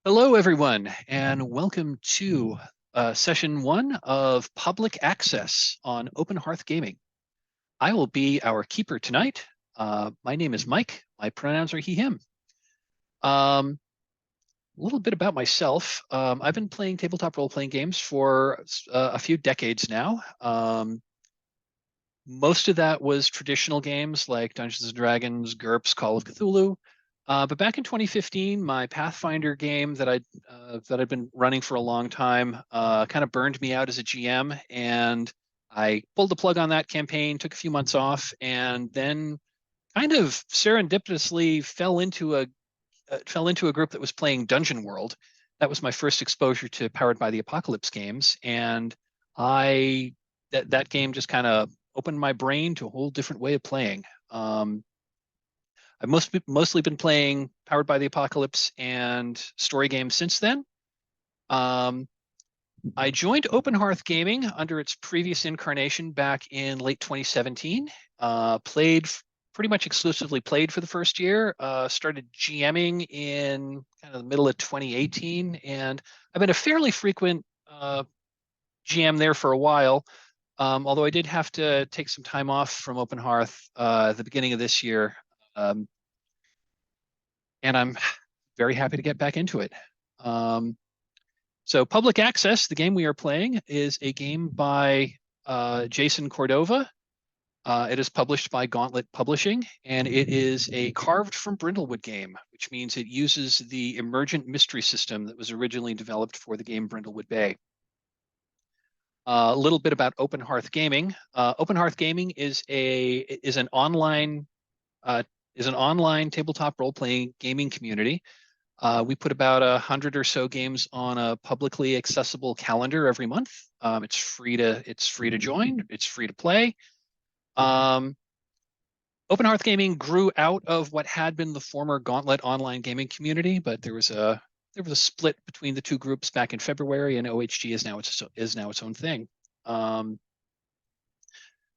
Hello, everyone, and welcome to session one of Public Access on Open Hearth Gaming. I will be our keeper tonight. My name is Mike. My pronouns are he, him. A little bit about myself. I've been playing tabletop role-playing games for a few decades now. Most of that was traditional games like Dungeons & Dragons, GURPS, Call of Cthulhu. But back in 2015, my Pathfinder game that I'd been running for a long time kind of burned me out as a GM, and I pulled the plug on that campaign, took a few months off, and then kind of serendipitously fell into a group that was playing Dungeon World. That was my first exposure to Powered by the Apocalypse games, and I that game just kind of opened my brain to a whole different way of playing. I've mostly been playing Powered by the Apocalypse and story games since then. I joined Open Hearth Gaming under its previous incarnation back in late 2017. Pretty much exclusively played for the first year. Started GMing in kind of the middle of 2018, and I've been a fairly frequent GM there for a while. Although I did have to take some time off from Open Hearth at the beginning of this year. And I'm very happy to get back into it. So Public Access, the game we are playing, is a game by Jason Cordova. It is published by Gauntlet Publishing, and it is a carved from Brindlewood game, which means it uses the emergent mystery system that was originally developed for the game Brindlewood Bay. A little bit about Open Hearth Gaming. Open Hearth Gaming is an online tabletop role-playing gaming community. We put about 100 or so games on a publicly accessible calendar every month. It's free to join. It's free to play. Open Hearth Gaming grew out of what had been the former Gauntlet online gaming community, but there was a split between the two groups back in February, and OHG is now its own thing.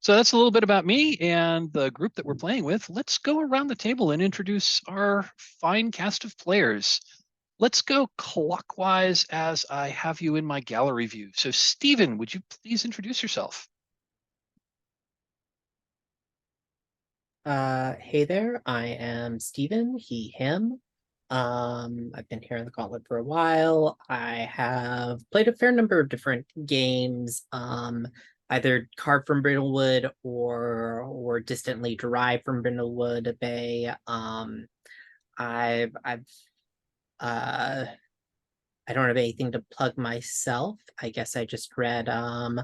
So that's a little bit about me and the group that we're playing with. Let's go around the table and introduce our fine cast of players. Let's go clockwise as I have you in my gallery view. So Stephen, would you please introduce yourself? Hey there, I am Steven, he, him. I've been here in the Gauntlet for a while. I have played a fair number of different games, either carved from Brindlewood or distantly derived from Brindlewood Bay. I've I don't have anything to plug myself. I guess I just read uh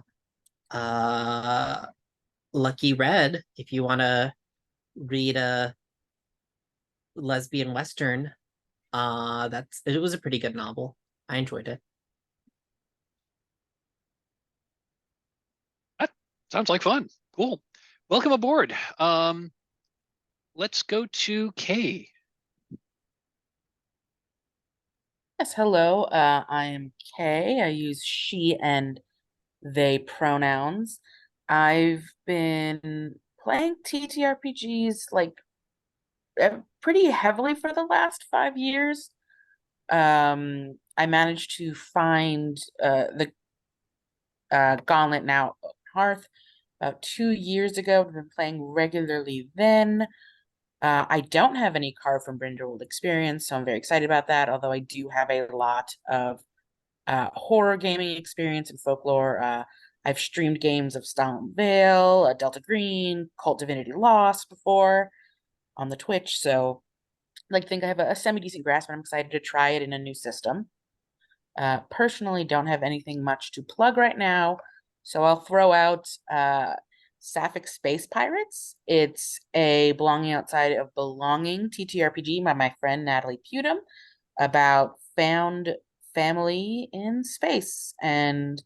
Lucky Red, if you want to read a lesbian western. It was a pretty good novel. I enjoyed it. That sounds like fun. Cool. Welcome aboard. Let's go to Kay. Yes, hello. I am Kay. I use she and they pronouns. I've been playing TTRPGs pretty heavily for the last 5 years. I managed to find the Gauntlet now Open Hearth about 2 years ago. I've been playing regularly then. I don't have any Carve from Brindlewood experience, so I'm very excited about that, although I do have a lot of horror gaming experience and folklore. I've streamed games of Stalin Vale, Delta Green, Cult Divinity Lost before on the Twitch, so I think I have a semi-decent grasp, and I'm excited to try it in a new system. Personally, don't have anything much to plug right now, so I'll throw out Sapphic Space Pirates. It's a Belonging Outside of Belonging TTRPG by my friend Natalie Putum about found family in space, and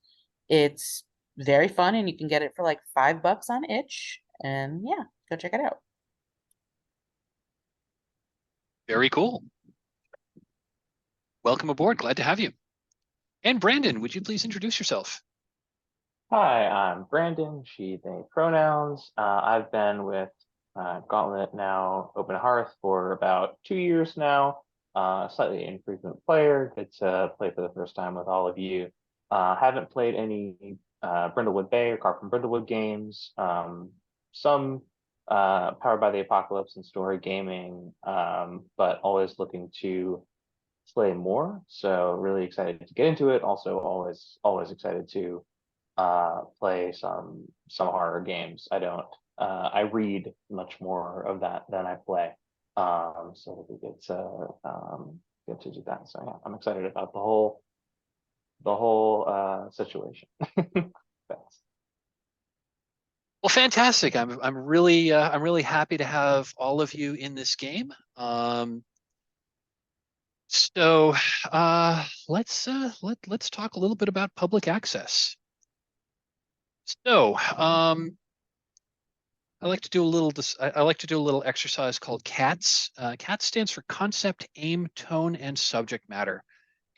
it's very fun, and you can get it for like $5 on itch, and yeah, go check it out. Very cool. Welcome aboard. Glad to have you. And Brandon, would you please introduce yourself? Hi, I'm Brandon, she, they pronouns. I've been with Gauntlet now, Open Hearth, for about 2 years now. slightly infrequent player. Good to play for the first time with all of you. Haven't played any Brindlewood Bay or Carp from Brindlewood games. Some Powered by the Apocalypse and story gaming, but always looking to play more. So really excited to get into it. Also, always excited to play some horror games. I read much more of that than I play. So it'll be good to do that. So yeah, I'm excited about the whole situation. Thanks. Well, fantastic. I'm really happy to have all of you in this game. So let's talk a little bit about public access. So I like to do a little exercise called CATS. CATS stands for Concept, Aim, Tone, and Subject Matter,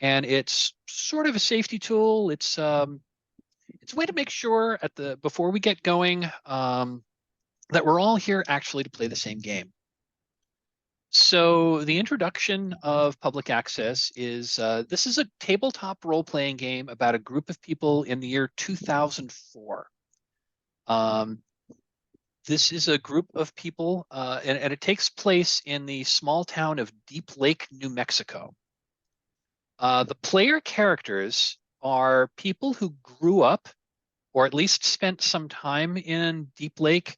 and it's sort of a safety tool. It's a way to make sure before we get going that we're all here actually to play the same game. So the introduction of public access is this is a tabletop role-playing game about a group of people in the year 2004. This is a group of people, and it takes place in the small town of Deep Lake, New Mexico. The player characters are people who grew up, or at least spent some time in Deep Lake,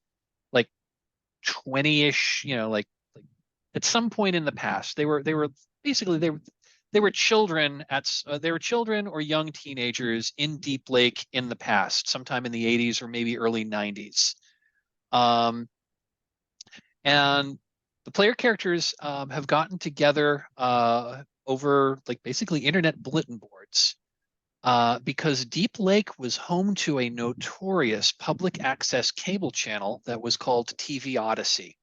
like 20-ish, like at some point in the past. They were basically they were children or young teenagers in Deep Lake in the past, sometime in the 80s or maybe early 90s. And the player characters have gotten together over basically internet bulletin boards because Deep Lake was home to a notorious public access cable channel that was called TV Odyssey.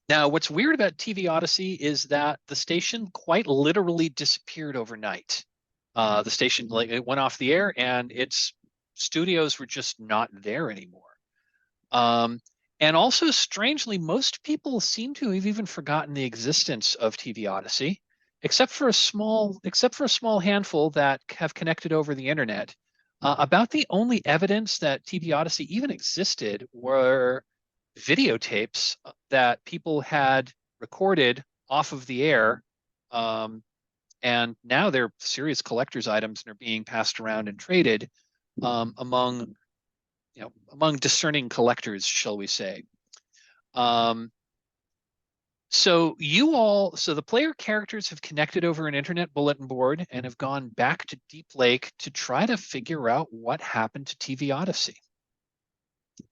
Now, what's weird about TV Odyssey is that the station quite literally disappeared overnight. The station it went off the air, and its studios were just not there anymore. And also, strangely, most people seem to have even forgotten the existence of TV Odyssey, except for a small handful that have connected over the internet. About the only evidence that TV Odyssey even existed were videotapes that people had recorded off of the air, and now they're serious collector's items and are being passed around and traded among discerning collectors, shall we say. So the player characters have connected over an internet bulletin board and have gone back to Deep Lake to try to figure out what happened to TV Odyssey.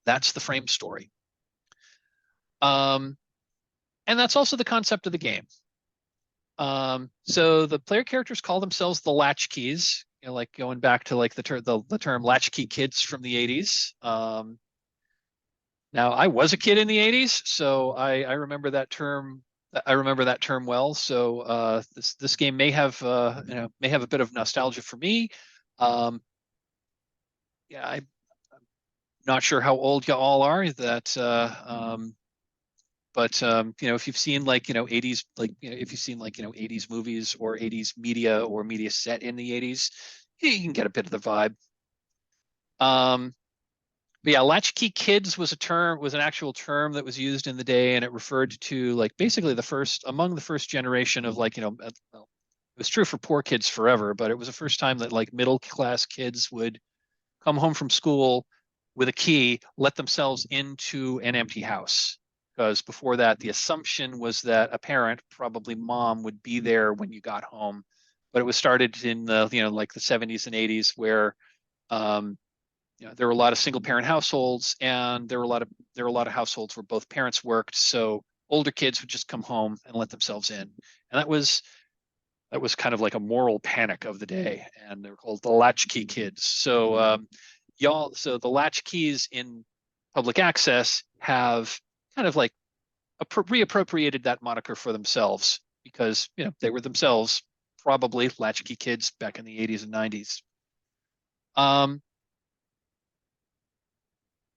That's the frame story. And that's also the concept of the game. So the player characters call themselves the Latchkeys, like going back to the term latchkey kids from the 80s. Now I was a kid in the 80s, so I remember that term. I remember that term well. So this game may have a bit of nostalgia for me. Yeah, I'm not sure how old you all are. But if you've seen 80s, if you've seen 80s movies or 80s media or media set in the 80s, you can get a bit of the vibe. But yeah, latchkey kids was an actual term that was used in the day, and it referred to basically among the first generation of it was true for poor kids forever, but it was the first time that middle class kids would come home from school with a key, let themselves into an empty house. Because before that, the assumption was that a parent, probably mom, would be there when you got home. But it was started in the the 70s and 80s, where there were a lot of single parent households, and there were a lot of households where both parents worked. So older kids would just come home and let themselves in, and that was kind of like a moral panic of the day, and they're called the latchkey kids. So so the latchkeys in public access have kind of reappropriated that moniker for themselves, because they were themselves probably latchkey kids back in the 80s and 90s.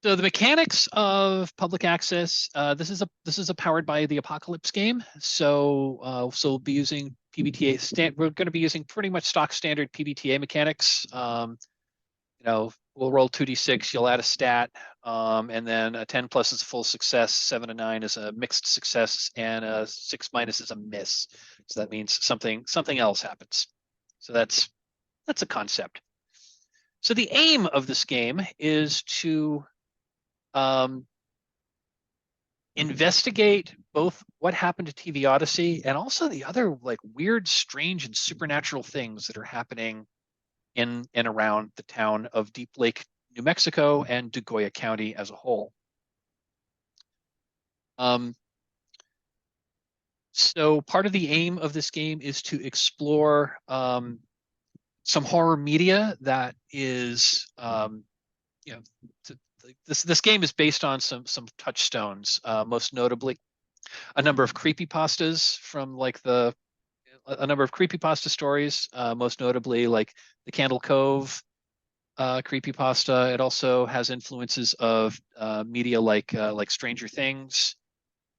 So the mechanics of public access, this is a powered by the Apocalypse game. So we'll be using PBTA we're going to be using pretty much stock standard PBTA mechanics. We'll roll 2d6, you'll add a stat, and then a 10 plus is a full success, 7 and 9 is a mixed success, and a 6 minus is a miss. So that means something else happens. So that's a concept. So the aim of this game is to investigate both what happened to TV Odyssey and also the other like weird, strange, and supernatural things that are happening in and around the town of Deep Lake, New Mexico, and Degoya County as a whole. So part of the aim of this game is to explore some horror media that is, this game is based on some touchstones, most notably a number of creepypastas from like a number of creepypasta stories, most notably like the Candle Cove creepypasta. It also has influences of media like Stranger Things,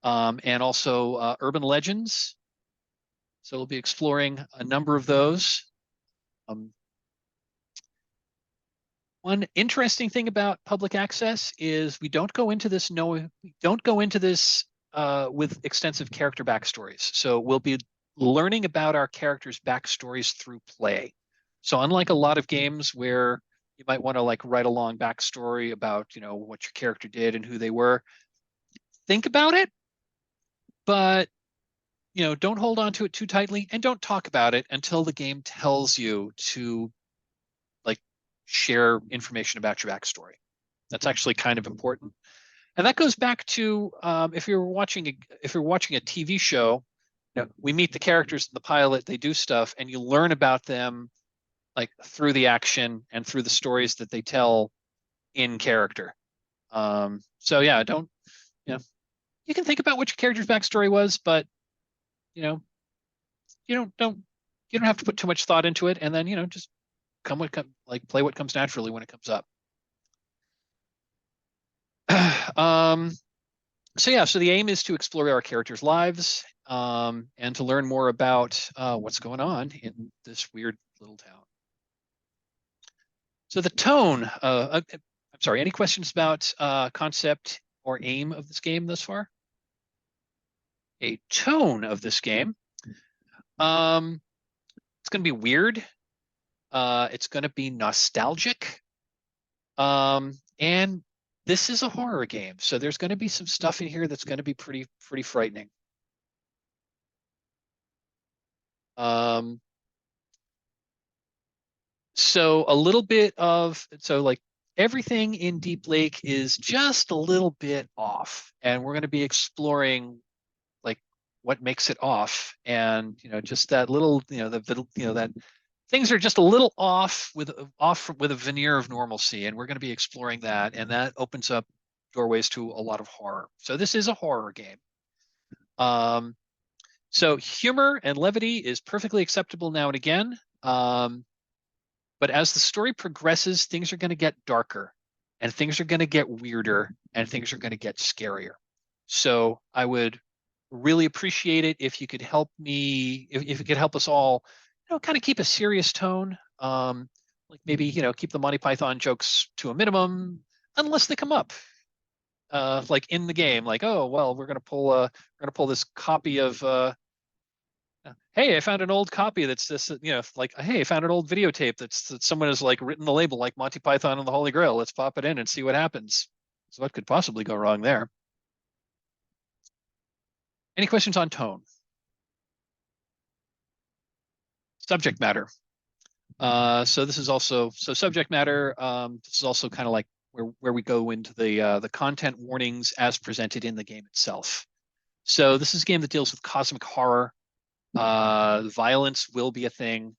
and also urban legends. So we'll be exploring a number of those. One interesting thing about public access is we don't go into this with extensive character backstories. So we'll be learning about our characters' backstories through play. So unlike a lot of games where you might want to like write a long backstory about, what your character did and who they were, think about it, but don't hold on to it too tightly, and don't talk about it until the game tells you to like share information about your backstory. That's actually kind of important. And that goes back to if you're watching a TV show, we meet the characters in the pilot, they do stuff, and you learn about them like through the action and through the stories that they tell in character. So yeah, you can think about what your character's backstory was, but you don't have to put too much thought into it, and then just play what comes naturally when it comes up. So the aim is to explore our characters' lives, and to learn more about what's going on in this weird little town. So the tone, I'm sorry, any questions about concept or aim of this game thus far? A tone of this game. It's going to be weird. It's going to be nostalgic. And this is a horror game, so there's going to be some stuff in here that's going to be pretty frightening. So a little bit like everything in Deep Lake is just a little bit off, and we're going to be exploring like what makes it off, and just that little that things are just a little off with a veneer of normalcy, and we're going to be exploring that, and that opens up doorways to a lot of horror. So this is a horror game. So humor and levity is perfectly acceptable now and again. But as the story progresses, things are going to get darker, and things are going to get weirder, and things are going to get scarier. So I would really appreciate it if you could help me, if you could help us all, kind of keep a serious tone. Like maybe, keep the Monty Python jokes to a minimum, unless they come up. Like in the game, like, oh, well, we're going to pull this copy of, hey, I found an old copy that's this, like, hey, I found an old videotape that someone has like written the label like Monty Python and the Holy Grail. Let's pop it in and see what happens. So what could possibly go wrong there? Any questions on tone? Subject matter. So this is also subject matter. This is also kind of like where we go into the content warnings as presented in the game itself. So this is a game that deals with cosmic horror. Violence will be a thing.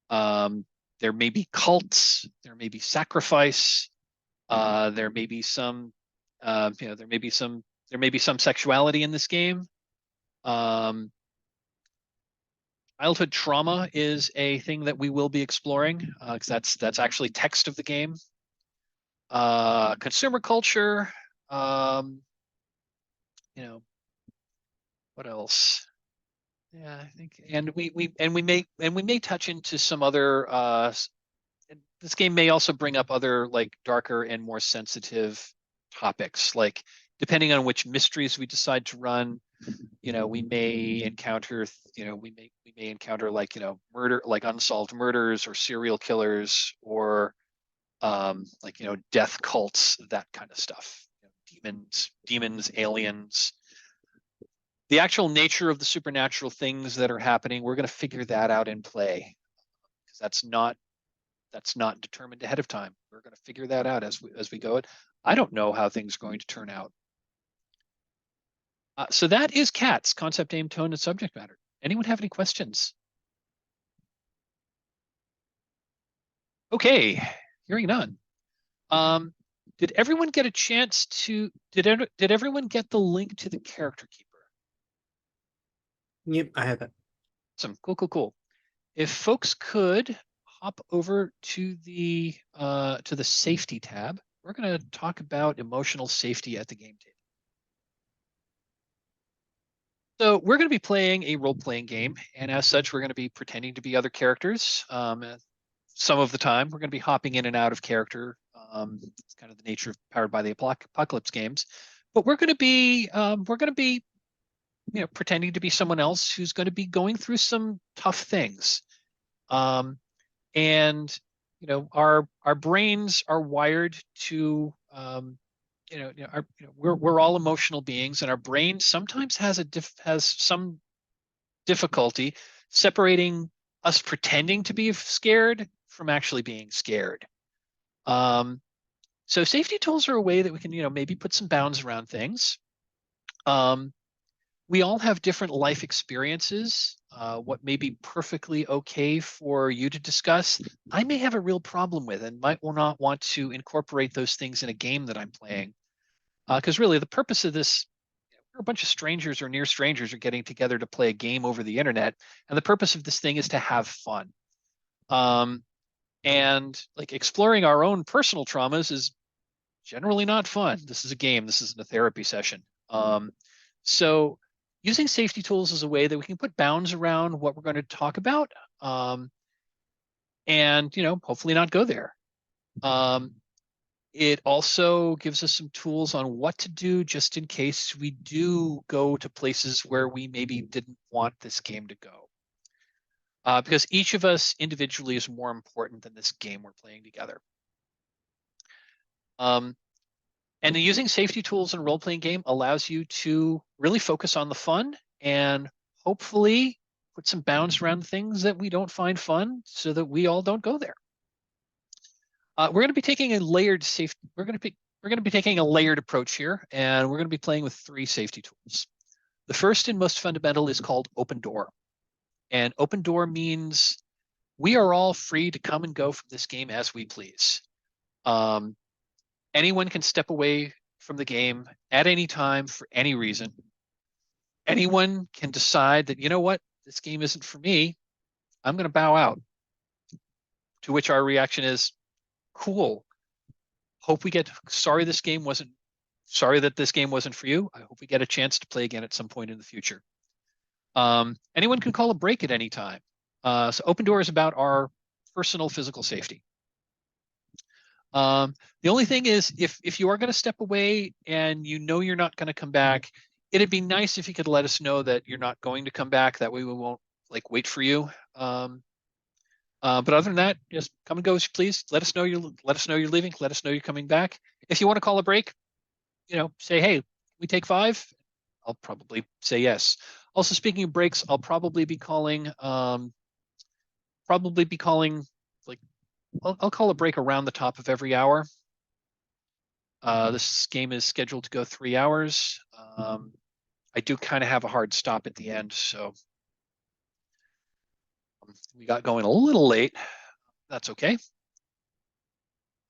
There may be cults. There may be sacrifice. There may be some. There may be some sexuality in this game. Childhood trauma is a thing that we will be exploring, because that's actually text of the game. consumer culture, you know, what else? Yeah, I think, and we may touch into some other. This game may also bring up other like darker and more sensitive topics, like depending on which mysteries we decide to run. We may encounter, we may encounter like murder, like unsolved murders or serial killers or like death cults, that kind of stuff. Demons, aliens. The actual nature of the supernatural things that are happening, we're going to figure that out in play because that's not determined ahead of time. We're going to figure that out as we go. It. I don't know how things are going to turn out. So that is CATS, concept, aim, tone, and subject matter. Anyone have any questions? Okay, hearing none. Did everyone get a chance to? Did everyone get the link to the character keeper? Yep, I have it. Awesome, cool. If folks could hop over to the safety tab, we're going to talk about emotional safety at the game table. So we're going to be playing a role-playing game, and as such, we're going to be pretending to be other characters. Some of the time, we're going to be hopping in and out of character. It's kind of the nature of Powered by the Apocalypse games. But we're going to be pretending to be someone else who's going to be going through some tough things. And our brains are wired to we're all emotional beings, and our brain sometimes has some difficulty separating us pretending to be scared from actually being scared. So safety tools are a way that we can maybe put some bounds around things. We all have different life experiences. What may be perfectly okay for you to discuss, I may have a real problem with and might not want to incorporate those things in a game that I'm playing. Because really, the purpose of this, we're a bunch of strangers or near strangers are getting together to play a game over the internet, and the purpose of this thing is to have fun. And like exploring our own personal traumas is generally not fun. This is a game. This isn't a therapy session. So using safety tools is a way that we can put bounds around what we're going to talk about, and hopefully not go there. It also gives us some tools on what to do just in case we do go to places where we maybe didn't want this game to go. Because each of us individually is more important than this game we're playing together. And using safety tools in a role-playing game allows you to really focus on the fun and hopefully put some bounds around things that we don't find fun so that we all don't go there. We're going to be taking a layered We're going to be taking a layered approach here, and we're going to be playing with 3 safety tools. The first and most fundamental is called Open Door. And Open Door means we are all free to come and go from this game as we please. Anyone can step away from the game at any time for any reason. Anyone can decide that, you know what, this game isn't for me. I'm going to bow out. To which our reaction is, cool. Sorry that this game wasn't for you. I hope we get a chance to play again at some point in the future. Anyone can call a break at any time. So Open Door is about our personal physical safety. The only thing is, if you are going to step away and you're not going to come back, it'd be nice if you could let us know that you're not going to come back. That way we won't wait for you. But other than that, just come and go as you please. Let us know you're leaving. Let us know you're coming back. If you want to call a break, say, hey, we take 5. I'll probably say yes. Also, speaking of breaks, I'll probably be calling. I'll call a break around the top of every hour. This game is scheduled to go 3 hours. I do kind of have a hard stop at the end, so we got going a little late. That's okay.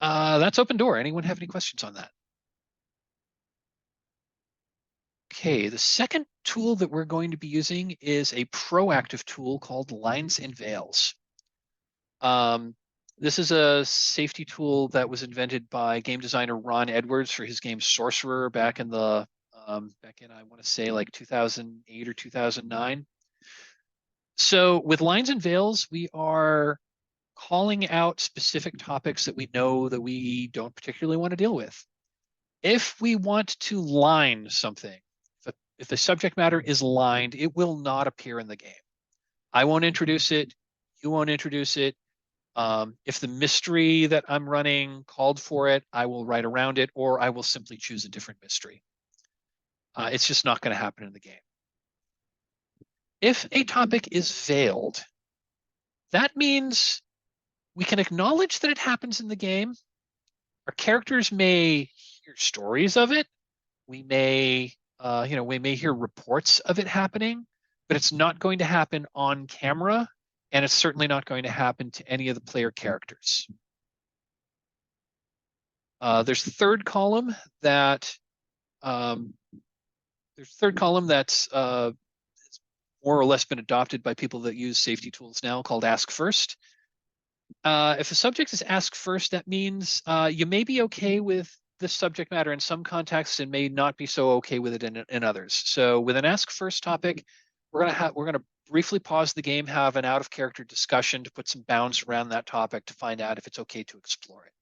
That's Open Door. Anyone have any questions on that? Okay, the second tool that we're going to be using is a proactive tool called Lines and Veils. This is a safety tool that was invented by game designer Ron Edwards for his game Sorcerer back in the I want to say like 2008 or 2009. So with lines and veils, we are calling out specific topics that we know that we don't particularly want to deal with. If we want to line something, if the subject matter is lined, it will not appear in the game. I won't introduce it. You won't introduce it. If the mystery that I'm running called for it, I will write around it, or I will simply choose a different mystery. It's just not going to happen in the game. If a topic is veiled, that means we can acknowledge that it happens in the game. Our characters may hear stories of it. We may, we may hear reports of it happening, but it's not going to happen on camera, and it's certainly not going to happen to any of the player characters. There's a third column that's more or less been adopted by people that use safety tools now, called Ask First. If a subject is asked first, that means you may be okay with this subject matter in some contexts and may not be so okay with it in others. So with an Ask First topic, we're gonna briefly pause the game, have an out of character discussion to put some bounds around that topic to find out if it's okay to explore it.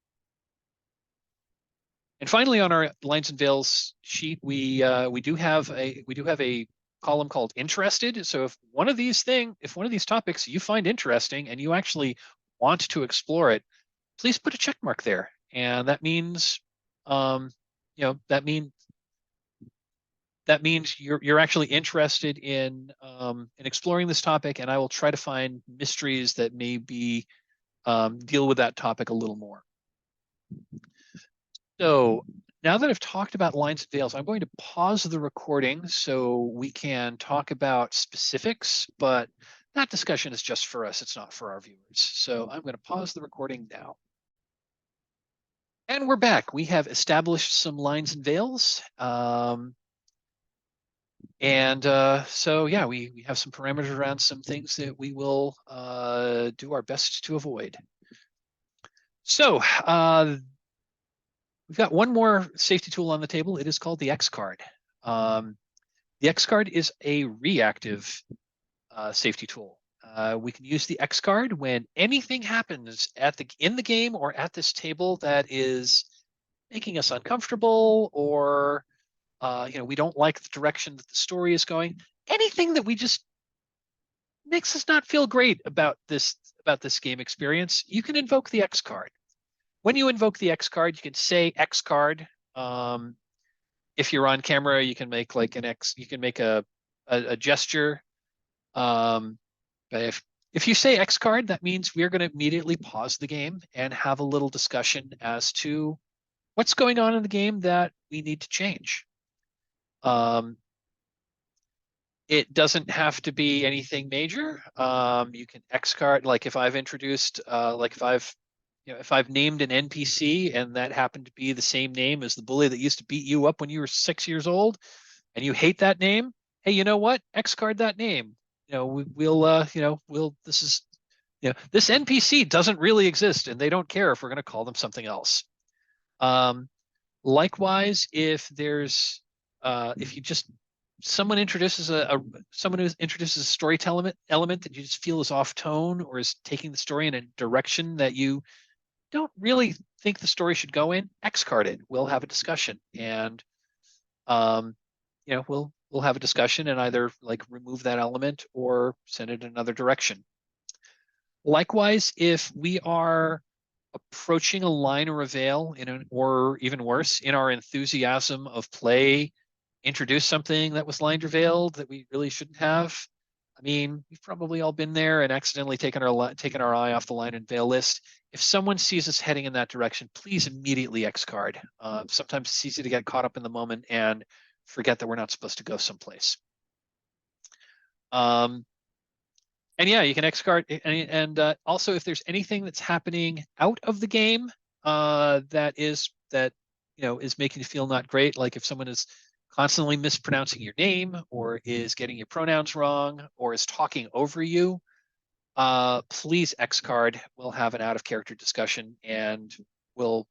And finally, on our lines and veils sheet, we do have a column called interested. So if one of these topics you find interesting and you actually want to explore it, please put a check mark there. And that means, that means you're actually interested in exploring this topic, and I will try to find mysteries that maybe deal with that topic a little more. So now that I've talked about lines and veils, I'm going to pause the recording so we can talk about specifics, but that discussion is just for us. It's not for our viewers. So I'm going to pause the recording now. And we're back. We have established some lines and veils. So yeah, we have some parameters around some things that we will do our best to avoid. So we've got one more safety tool on the table. It is called the X card. The X card is a reactive safety tool. We can use the X card when anything happens in the game or at this table that is making us uncomfortable, or we don't like the direction that the story is going. Anything that we just makes us not feel great about this game experience, you can invoke the X card. When you invoke the X card, you can say X card. If you're on camera, you can make like you can make a gesture. But if you say X card, that means we're going to immediately pause the game and have a little discussion as to what's going on in the game that we need to change. It doesn't have to be anything major. You can X card, like if I've introduced, if I've named an NPC and that happened to be the same name as the bully that used to beat you up when you were 6 years old, and you hate that name, hey, you know what? X card that name. This NPC doesn't really exist, and they don't care if we're going to call them something else. Likewise, if there's someone introduces a storytelling element that you just feel is off tone or is taking the story in a direction that you don't really think the story should go in, X card it. We'll have a discussion, and we'll have a discussion and either like remove that element or send it in another direction. Likewise, if we are approaching a line or a veil or even worse, in our enthusiasm of play, introduce something that was lined or veiled that we really shouldn't have. I mean, we've probably all been there and accidentally taken our eye off the line and veil list. If someone sees us heading in that direction, please immediately X card. Sometimes it's easy to get caught up in the moment and forget that we're not supposed to go someplace. And yeah, you can X card, and also if there's anything that's happening out of the game that is making you feel not great, like if someone is constantly mispronouncing your name or is getting your pronouns wrong or is talking over you, please X card. We'll have an out of character discussion and we'll,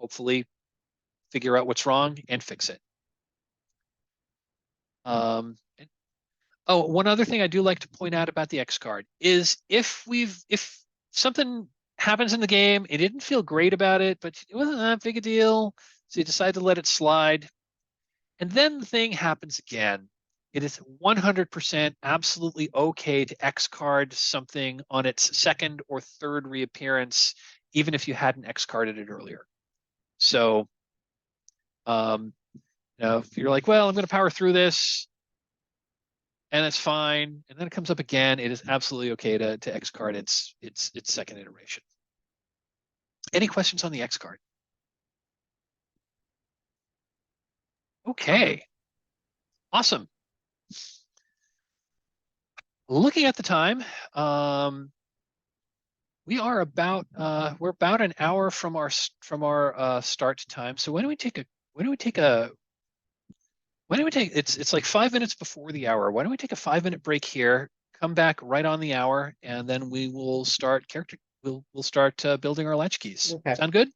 hopefully figure out what's wrong and fix it. Oh, one other thing I do like to point out about the X card is if something happens in the game, it didn't feel great about it, but it wasn't that big a deal, so you decide to let it slide, and then the thing happens again. It is 100% absolutely okay to X card something on its second or third reappearance, even if you hadn't X carded it earlier. So, if you're like, well, I'm going to power through this, and it's fine, and then it comes up again, it is absolutely okay to X card its second iteration. Any questions on the X card? Okay. Awesome. Looking at the time, we're about an hour from our start time. So when do we take it's like 5 minutes before the hour. Why don't we take a 5-minute break here, come back right on the hour, and then we will start we'll start building our latchkeys. Okay. Sound good?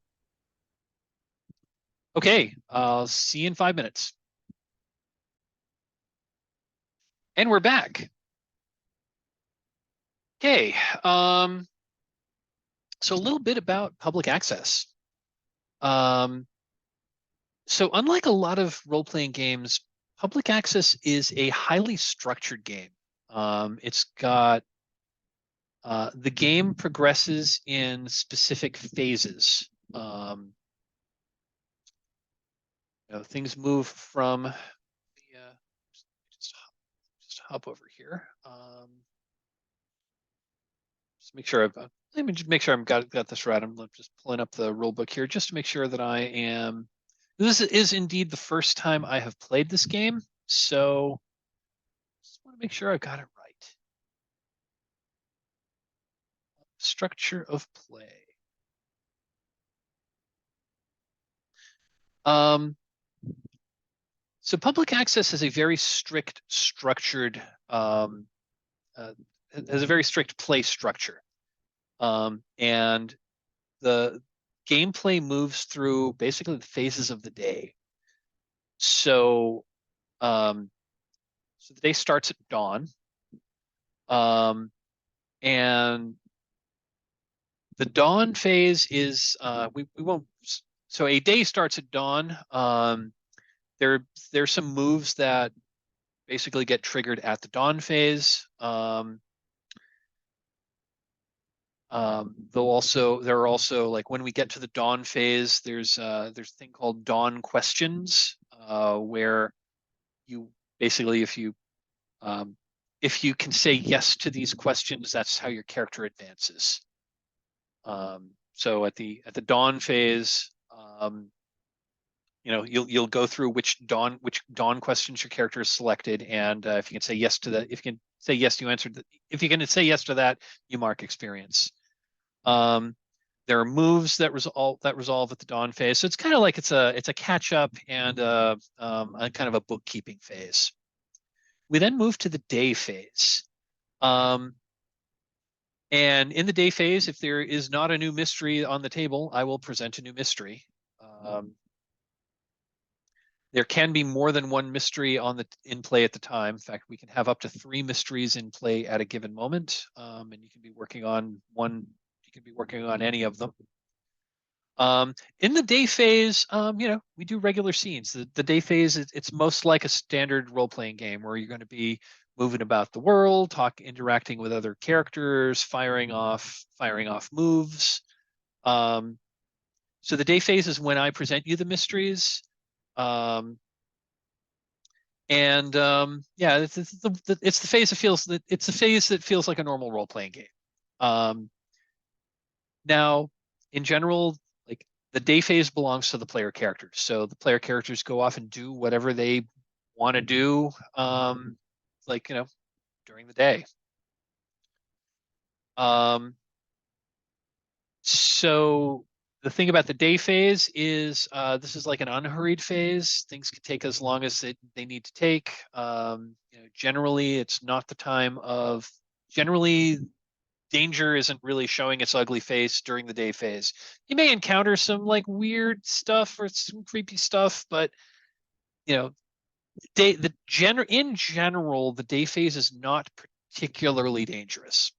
Okay, I'll see you in 5 minutes. And we're back. Okay, so a little bit about public access. So unlike a lot of role-playing games, public access is a highly structured game. It's got the game progresses in specific phases. Things move from the just hop over here. Let me just make sure I've got this right. I'm just pulling up the rule book here just to make sure that I am. This is indeed the first time I have played this game, so just want to make sure I got it right. Structure of play. So public access is a very strict structured has a very strict play structure. And the gameplay moves through basically the phases of the day. So, so the day starts at dawn. And the dawn phase is, we won't, so a day starts at dawn. There's some moves that basically get triggered at the dawn phase. There are also like when we get to the dawn phase, there's a thing called dawn questions, where you basically if you can say yes to these questions, that's how your character advances. So at the dawn phase, you'll go through which dawn questions your character has selected, and if you can say yes to that, if you can say yes, you answered. If you can say yes to that, you mark experience. There are moves that resolve at the dawn phase, so it's kind of like it's a catch up and a kind of a bookkeeping phase. We then move to the day phase. And in the day phase, if there is not a new mystery on the table, I will present a new mystery. There can be more than one mystery in play at the time. In fact, we can have up to 3 mysteries in play at a given moment, and you can be working on one. You can be working on any of them. In the day phase, we do regular scenes. The day phase, it's most like a standard role-playing game where you're going to be moving about the world, interacting with other characters, firing off moves. So the day phase is when I present you the mysteries. Yeah, it's the phase that feels like a normal role-playing game. Now, in general, like the day phase belongs to the player characters. So the player characters go off and do whatever they want to do, during the day. So the thing about the day phase is this is like an unhurried phase. Things can take as long as they need to take. Generally, it's not the time of. Generally, danger isn't really showing its ugly face during the day phase. You may encounter some like weird stuff or some creepy stuff, but you know, in general, the day phase is not particularly dangerous.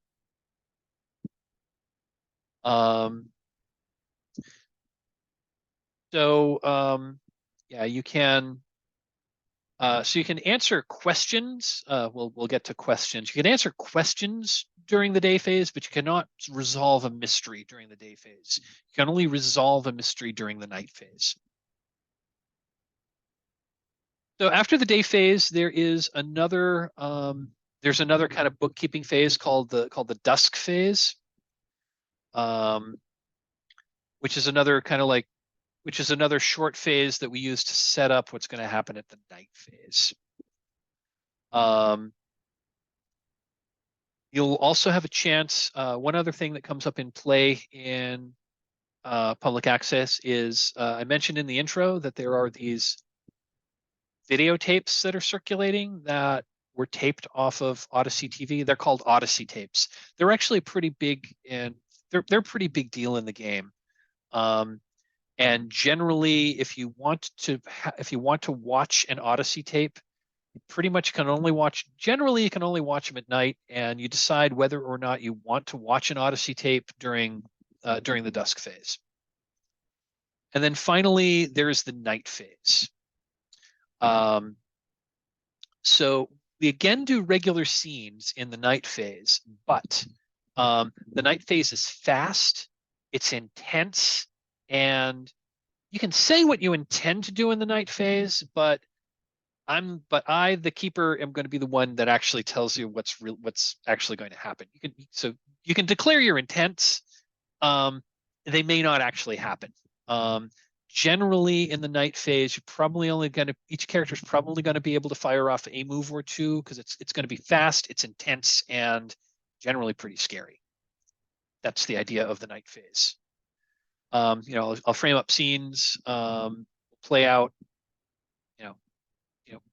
Yeah, you can. So you can answer questions. We'll get to questions. You can answer questions during the day phase, but you cannot resolve a mystery during the day phase. You can only resolve a mystery during the night phase. So after the day phase, there's another kind of bookkeeping phase called the dusk phase, which is another short phase that we use to set up what's going to happen at the night phase. You'll also have a chance. One other thing that comes up in play in public access is I mentioned in the intro that there are these videotapes that are circulating that were taped off of Odyssey TV. They're called Odyssey tapes. They're actually pretty big, and they're a pretty big deal in the game. And generally, if you want to watch an Odyssey tape, you pretty much can only watch. Generally, you can only watch them at night, and you decide whether or not you want to watch an Odyssey tape during the dusk phase. And then finally, there's the night phase. So we again do regular scenes in the night phase, but the night phase is fast, it's intense, and you can say what you intend to do in the night phase, but I, the keeper, am going to be the one that actually tells you what's actually going to happen. You can declare your intents. They may not actually happen. Generally, in the night phase, each character is probably going to be able to fire off a move or two because it's going to be fast, it's intense, and generally pretty scary. That's the idea of the night phase. I'll frame up scenes, play out,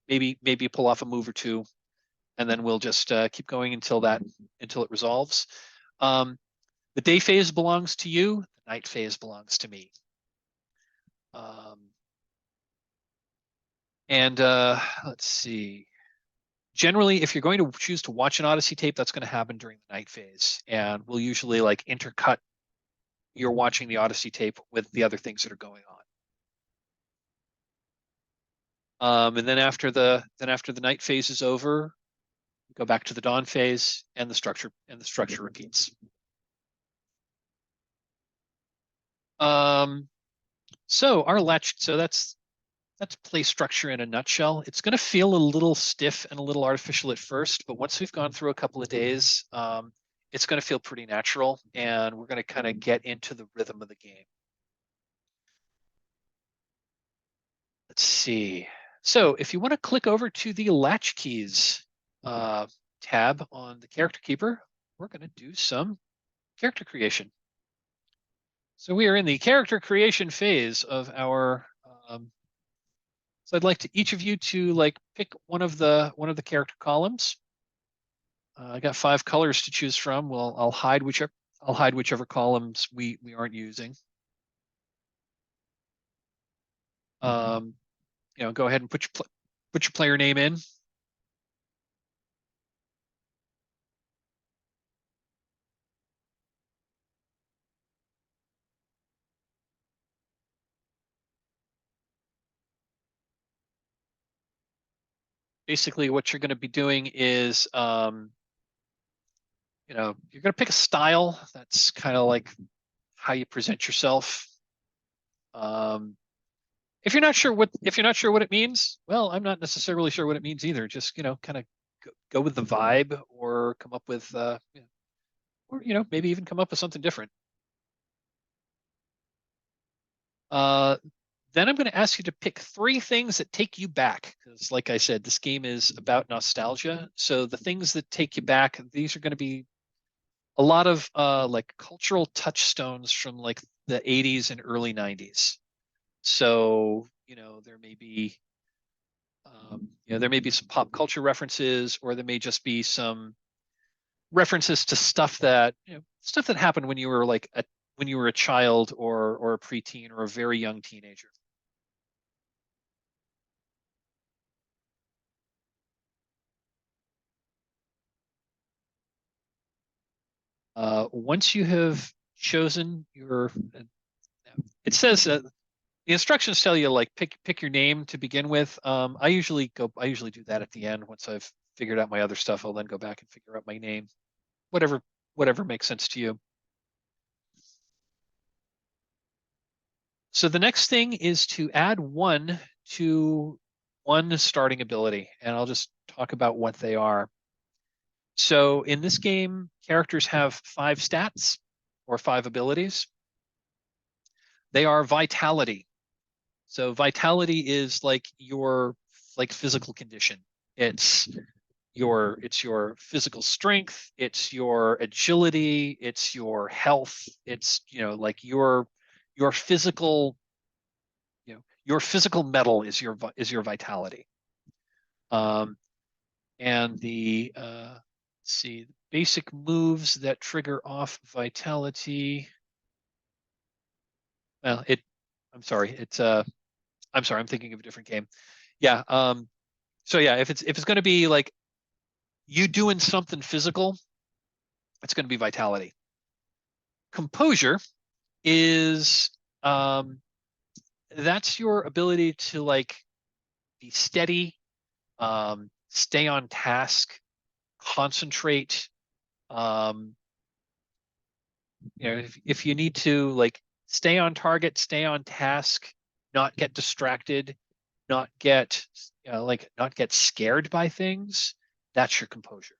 maybe pull off a move or two, and then we'll just keep going until it resolves. The day phase belongs to you. The night phase belongs to me. Let's see. Generally, if you're going to choose to watch an Odyssey tape, that's going to happen during the night phase, and we'll usually like intercut you're watching the Odyssey tape with the other things that are going on. And then after the night phase is over, we go back to the dawn phase, and the structure repeats. So that's play structure in a nutshell. It's going to feel a little stiff and a little artificial at first, but once we've gone through a couple of days, it's going to feel pretty natural, and we're going to kind of get into the rhythm of the game. Let's see. So if you want to click over to the Latchkeys tab on the Character Keeper, we're going to do some character creation. So we are in the character creation phase of our. So I'd like each of you to pick one of the character columns. I got 5 colors to choose from. Well, I'll hide whichever columns we aren't using. Go ahead and put your player name in. Basically, what you're going to be doing is, you're going to pick a style that's kind of like how you present yourself. If you're not sure what it means, well, I'm not necessarily sure what it means either. Just kind of go with the vibe, or come up with, or maybe even come up with something different. Then I'm going to ask you to pick 3 things that take you back, because, like I said, this game is about nostalgia. So the things that take you back, these are going to be a lot of cultural touchstones from like the 80s and early 90s. So there may be some pop culture references, or there may just be some references to stuff that stuff that happened when you were like when you were a child or a preteen or a very young teenager. Once you have chosen your, it says the instructions tell you like pick your name to begin with. I usually do that at the end. Once I've figured out my other stuff, I'll then go back and figure out my name. Whatever makes sense to you. So the next thing is to add one to one starting ability, and I'll just talk about what they are. So in this game, characters have 5 stats or 5 abilities. They are vitality. So vitality is like your physical condition. It's your physical strength, it's your agility, it's your health, it's like your physical your physical metal is your vitality. And the let's see, basic moves that trigger off vitality. Well, I'm sorry, I'm thinking of a different game. Yeah. So yeah, if it's going to be like you doing something physical, it's going to be vitality. Composure is that's your ability to like be steady, stay on task, concentrate. If you need to like stay on target, stay on task, not get distracted, not get not get scared by things, that's your composure.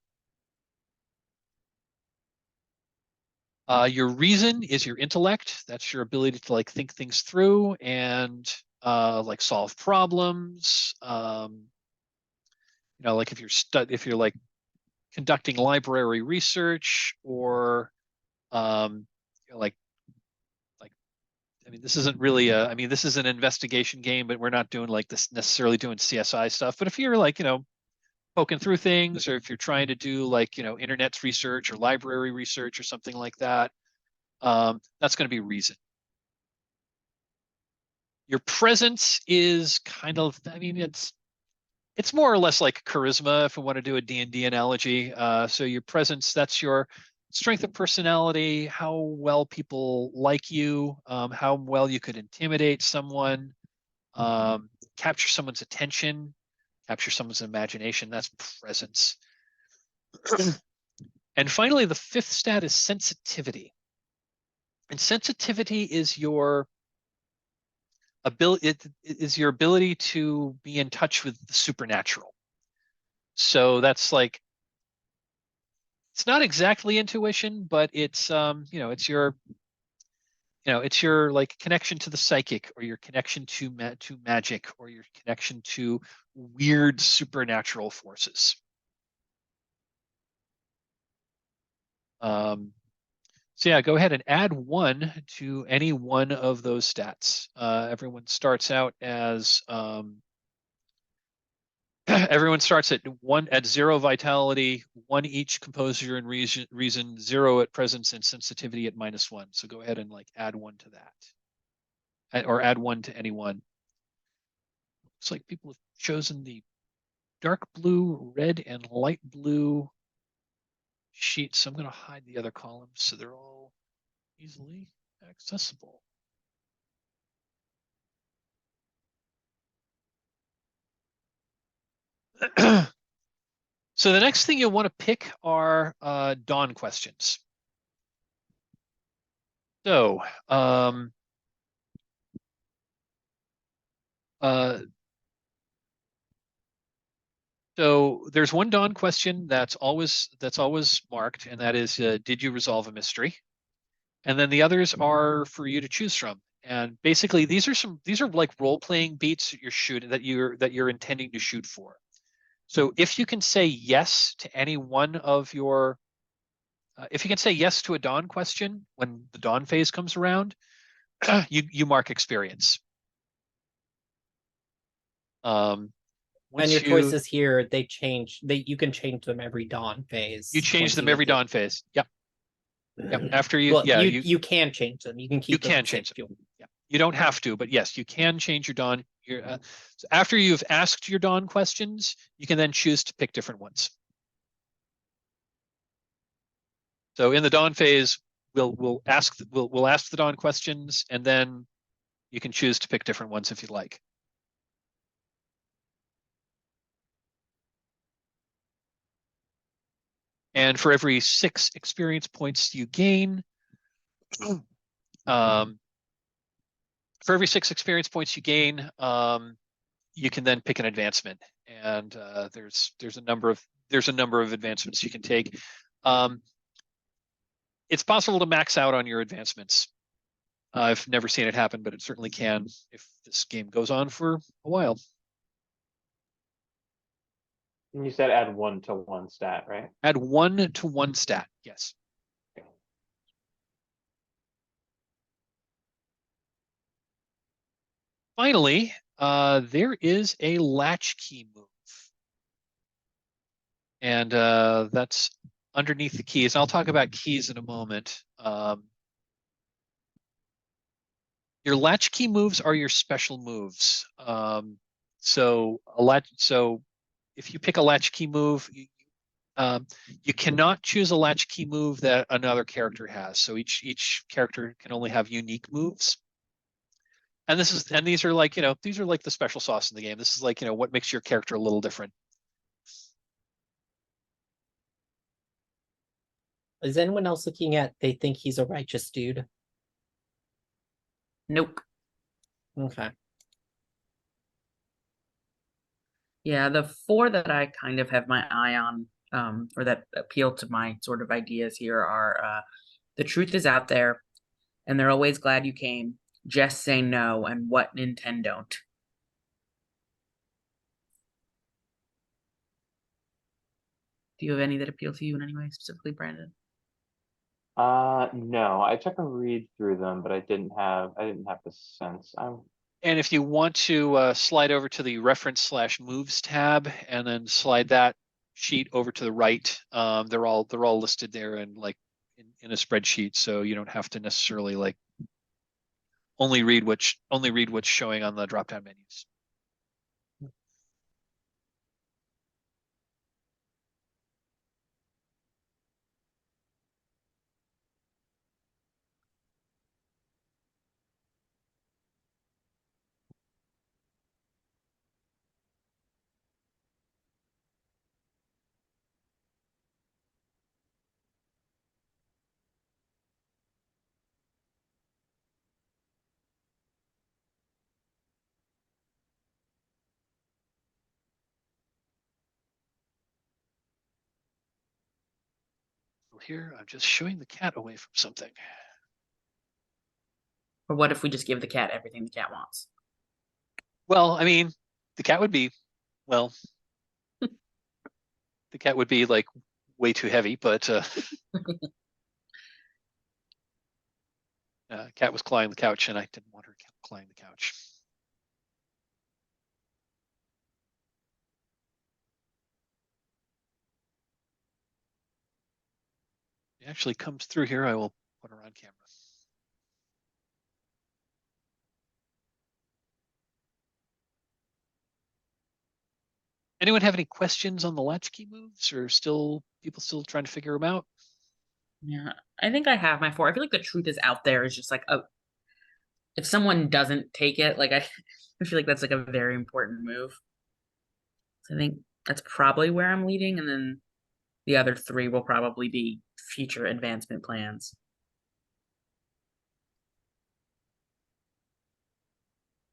Your reason is your intellect. That's your ability to like think things through and like solve problems. Like if you're like conducting library research or like I mean, this isn't really this is an investigation game, but we're not doing like this necessarily doing CSI stuff. But if you're like, poking through things, or if you're trying to do like, internet research or library research or something like that, that's going to be reason. Your presence is kind of, it's more or less like charisma, if we want to do a D&D analogy. So your presence, that's your strength of personality, how well people like you, how well you could intimidate someone, capture someone's attention, capture someone's imagination. That's presence. And finally, the 5th stat is sensitivity. And sensitivity is your ability to be in touch with the supernatural. So that's like, it's not exactly intuition, but it's it's your like connection to the psychic, or your connection to magic, or your connection to weird supernatural forces. So yeah, go ahead and add 1 to any one of those stats. Everyone starts out as everyone starts at 0 vitality, 1 each composure and reason, 0 at presence, and sensitivity at -1. So go ahead and like add 1 to that, or add 1 to any one. Looks like people have chosen the dark blue, red, and light blue sheets. So I'm going to hide the other columns so they're all easily accessible. So the next thing you'll want to pick are dawn questions. So so there's one dawn question that's always marked, and that is, did you resolve a mystery? And then the others are for you to choose from. And basically, these are like role-playing beats that you're shooting, that you're intending to shoot for. So if you can say yes to any one of your, if you can say yes to a dawn question when the dawn phase comes around, you mark experience. And your you choices here, they change. You can change them every dawn phase. change once them you every get dawn phase. Yep. Yep. After you, Well, yeah, you can change them. You can keep them. can change them. Yeah. You don't have to, but yes, you can change your dawn. So after you've asked your dawn questions, you can then choose to pick different ones. So in the dawn phase, we'll ask the dawn questions, and then you can choose to pick different ones if you'd like. And for every 6 experience points you gain, um, for every 6 experience points you gain, you can then pick an advancement, and there's a number of advancements you can take. It's possible to max out on your advancements. I've never seen it happen, but it certainly can if this game goes on for a while. And you said add 1 to 1 stat, right? Add 1 to 1 stat, yes. Finally, there is a latchkey move. And that's underneath the keys. I'll talk about keys in a moment. Your latchkey moves are your special moves. So if you pick a latchkey move, you cannot choose a latchkey move that another character has. So each character can only have unique moves. And these are like, these are like the special sauce in the game. This is like, what makes your character a little different. Is anyone else looking at? They think he's a righteous dude. Nope. Okay. Yeah, the 4 that I kind of have my eye on, or that appeal to my sort of ideas here are the truth is out there, and they're always glad you came. Just say no, and what Nintendo don't. Do you have any that appeal to you in any way, specifically, Brandon? No, I took a read through them, but I didn't have the sense. And if you want to slide over to the reference/moves tab and then slide that sheet over to the right, they're all listed there and like in a spreadsheet, so you don't have to necessarily like only read what's showing on the drop-down menus. Here, I'm just showing the cat away from something. Or what if we just give the cat everything the cat wants? Well, I mean, the cat would be, well, the cat would be like way too heavy, but cat was clawing the couch, and I didn't want her clawing the couch. It actually comes through here. I will put her on camera. Anyone have any questions on the latchkey moves, or people still trying to figure them out? Yeah, I think I have my 4. I feel like the truth is out there is just like if someone doesn't take it, like I feel like that's like a very important move. So I think that's probably where I'm leading, and then the other 3 will probably be future advancement plans.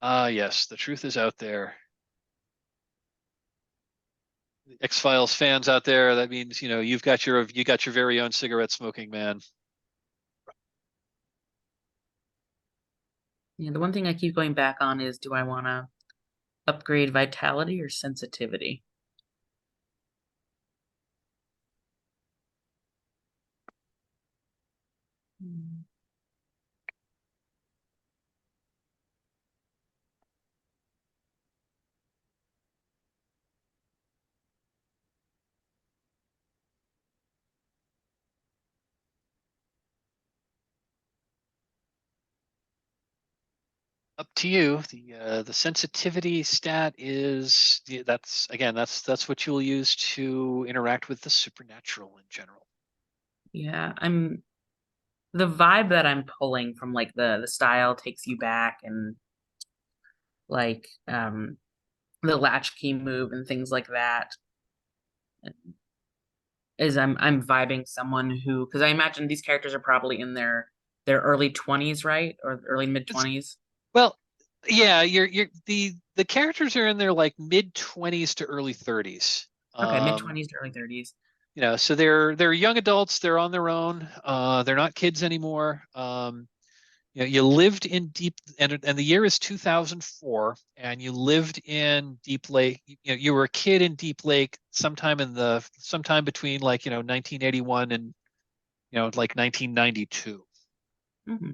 Yes, the truth is out there. X-Files fans out there, that means you've got your very own cigarette smoking man. Yeah, the one thing I keep going back on is, do I want to upgrade vitality or sensitivity? Up to you. The sensitivity stat is that's what you'll use to interact with the supernatural in general. Yeah, the vibe that I'm pulling from like the style takes you back, and like the latchkey move and things like that, is I'm vibing someone who, because I imagine these characters are probably in their early 20s, right? Or early mid 20s. Well, yeah, the characters are in their like mid-20s to early 30s. Okay, mid 20s to early 30s. So they're young adults, they're on their own. They're not kids anymore. You lived in Deep, and the year is 2004, and you lived in Deep Lake. You were a kid in Deep Lake sometime between like 1981 and like 1992. Hmm.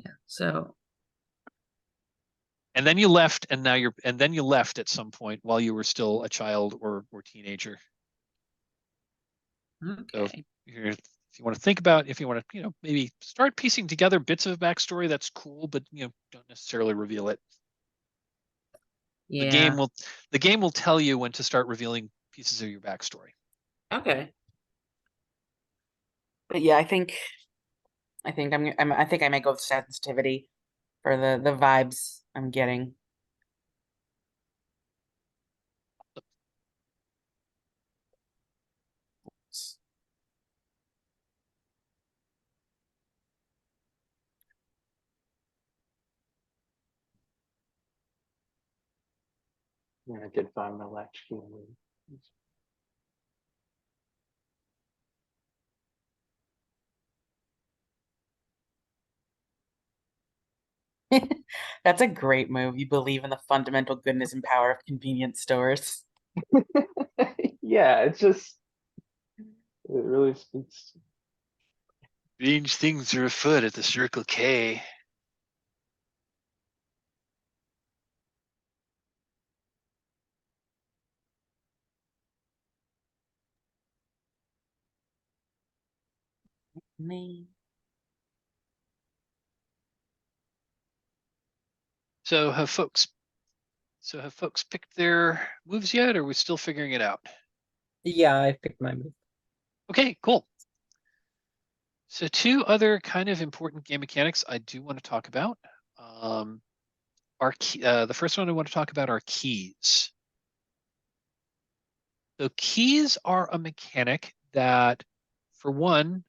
Yeah. So And then you left, and then you left at some point while you were still a child or teenager. So okay. if you want to think about, if you want to, maybe start piecing together bits of backstory, that's cool, but don't necessarily reveal it. The game Yeah. will the game will tell you when to start revealing pieces of your backstory. Okay. But yeah, I think I may go with sensitivity for the vibes I'm getting. Yeah, I did find my latchkey. That's a great move. You believe in the fundamental goodness and power of convenience stores. Yeah, it really speaks. Strange things are afoot at the Circle K. Me. So have folks picked their moves yet, or are we still figuring it out? Yeah, I picked my move. Okay, cool. So two other kind of important game mechanics I do want to talk about. The first one I want to talk about are keys. So keys are a mechanic that, for one,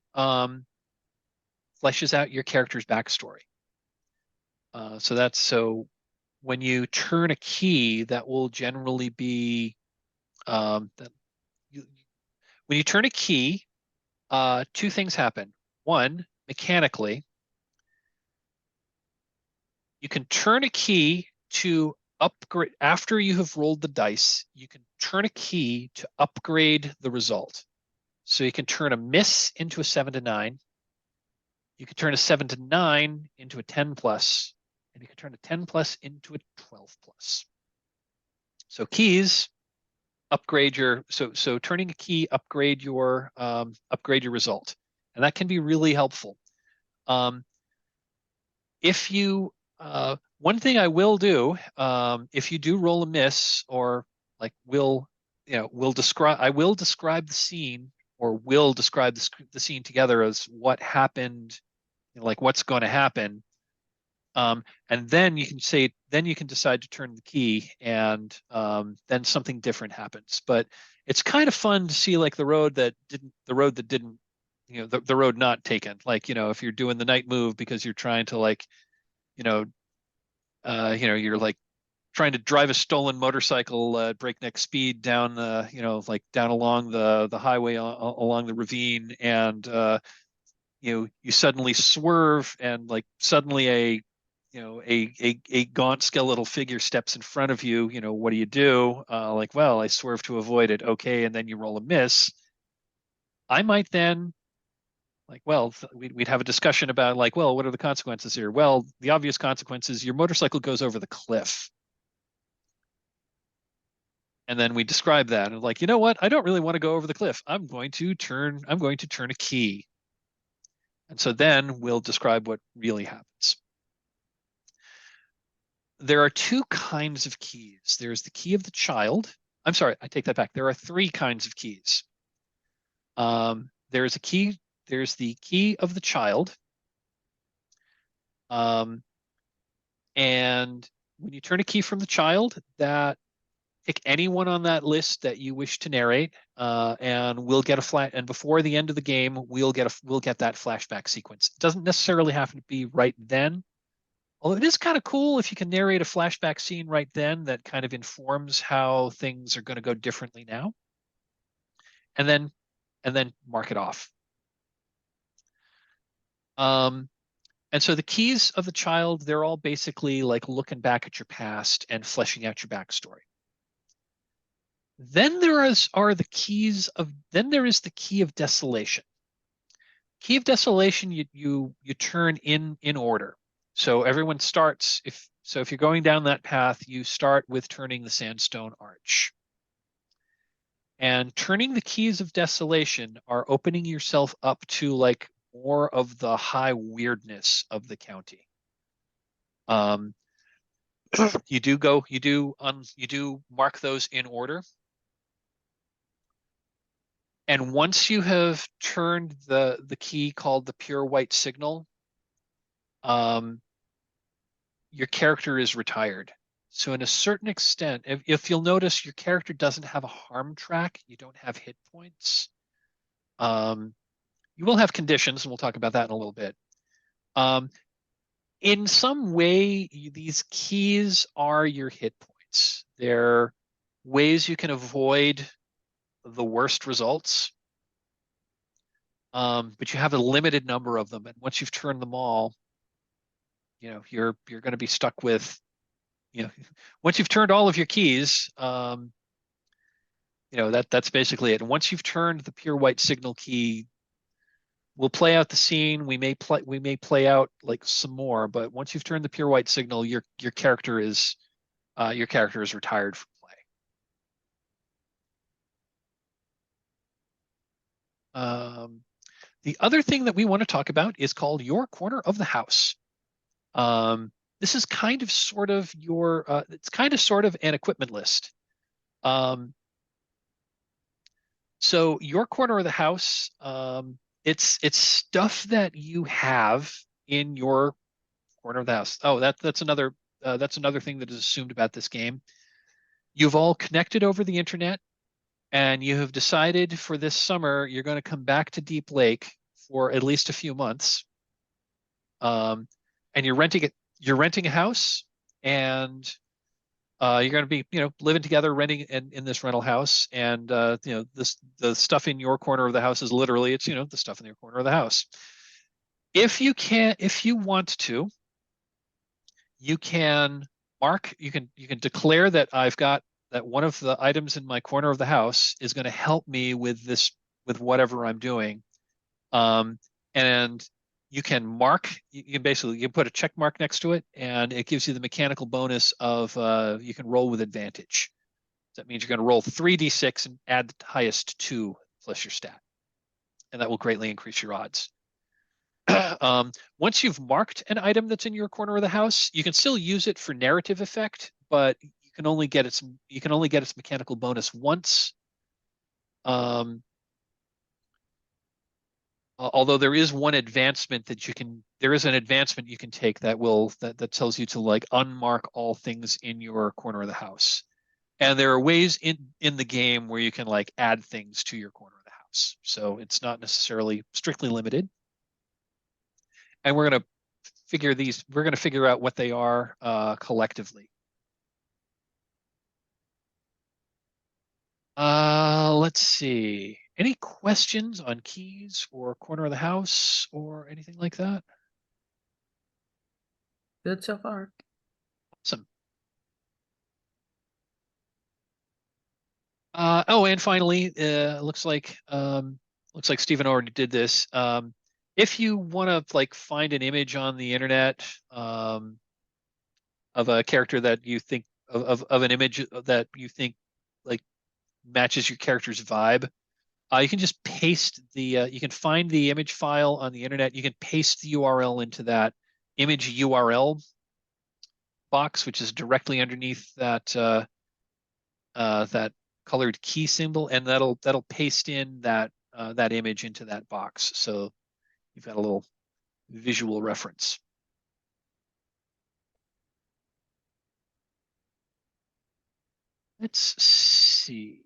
fleshes out your character's backstory. So when you turn a key, that will generally be that you, when you turn a key, two things happen. One, mechanically, you can turn a key to upgrade after you have rolled the dice. You can turn a key to upgrade the result. So you can turn a miss into a 7 to 9. You can turn a 7 to 9 into a 10 plus, and you can turn a 10 plus into a 12 plus. So keys upgrade so turning a key upgrade your result, and that can be really helpful. If you One thing I will do, if you do roll a miss, or like will describe I will describe the scene, or will describe the scene together as what happened, like what's going to happen. And then you can decide to turn the key, and then something different happens. But it's kind of fun to see like the road that didn't, the road not taken. Like, if you're doing the night move because you're trying to like, you know, you're like trying to drive a stolen motorcycle at breakneck speed down like down along the highway along the ravine, and you suddenly swerve, and like suddenly a gaunt skeletal figure steps in front of you. What do you do? Like, well, I swerved to avoid it. Okay, and then you roll a miss. I might then, like, well, we'd have a discussion about like, well, what are the consequences here? Well, the obvious consequence is your motorcycle goes over the cliff. And then we describe that, and like, you know what? I don't really want to go over the cliff. I'm going to turn a key. And so then we'll describe what really happens. there are two kinds of keys. There's the key of the child. I'm sorry, I take that back. There are three kinds of keys. There's the key of the child. And when you turn a key from the child, that pick anyone on that list that you wish to narrate, and we'll get a flat. And before the end of the game, we'll get that flashback sequence. It doesn't necessarily have to be right then. Although it is kind of cool if you can narrate a flashback scene right then that kind of informs how things are going to go differently now. And then mark it off. And so the keys of the child, they're all basically like looking back at your past and fleshing out your backstory. Then there is the key of desolation. Key of desolation you turn in order. So everyone starts, if you're going down that path, you start with turning the sandstone arch. And turning the keys of desolation are opening yourself up to like more of the high weirdness of the county. You do mark those in order. And once you have turned the key called the pure white signal, your character is retired. So in a certain extent, if you'll notice, your character doesn't have a harm track. You don't have hit points. You will have conditions, and we'll talk about that in a little bit. In some way, these keys are your hit points. They're ways you can avoid the worst results. But you have a limited number of them, and once you've turned them all, you're going to be stuck with, once you've turned all of your keys, that's basically it. And once you've turned the pure white signal key, we'll play out the scene. We may play out like some more, but once you've turned the pure white signal, your character is retired from play. The other thing that we want to talk about is called your corner of the house. This is kind of sort of it's kind of sort of an equipment list. So your corner of the house, it's stuff that you have in your corner of the house. Oh, that's another thing that is assumed about this game. You've all connected over the internet, and you have decided for this summer you're going to come back to Deep Lake for at least a few months. And you're renting a house, and you're going to be, living together, renting in this rental house, and the stuff in your corner of the house is literally it's the stuff in your corner of the house. If you want to, you can declare that I've got that one of the items in my corner of the house is going to help me with whatever I'm doing, and you can put a check mark next to it, and it gives you the mechanical bonus of you can roll with advantage. That means you're going to roll 3d6 and add the highest 2 plus your stat, and that will greatly increase your odds. Once you've marked an item that's in your corner of the house, you can still use it for narrative effect, but you can only get its mechanical bonus once. Although there is an advancement you can take that tells you to like unmark all things in your corner of the house. And there are ways in the game where you can like add things to your corner of the house. So it's not necessarily strictly limited. And we're going to figure out what they are collectively. Let's see. Any questions on keys or corner of the house or anything like that? Good so far. Awesome. And finally, looks like Stephen already did this. If you want to like find an image on the internet of a character that you think of an image that you think like matches your character's vibe, you can just paste you can find the image file on the internet. You can paste the URL into that image URL box, which is directly underneath that colored key symbol, and that'll paste in that image into that box. So you've got a little visual reference. Let's see.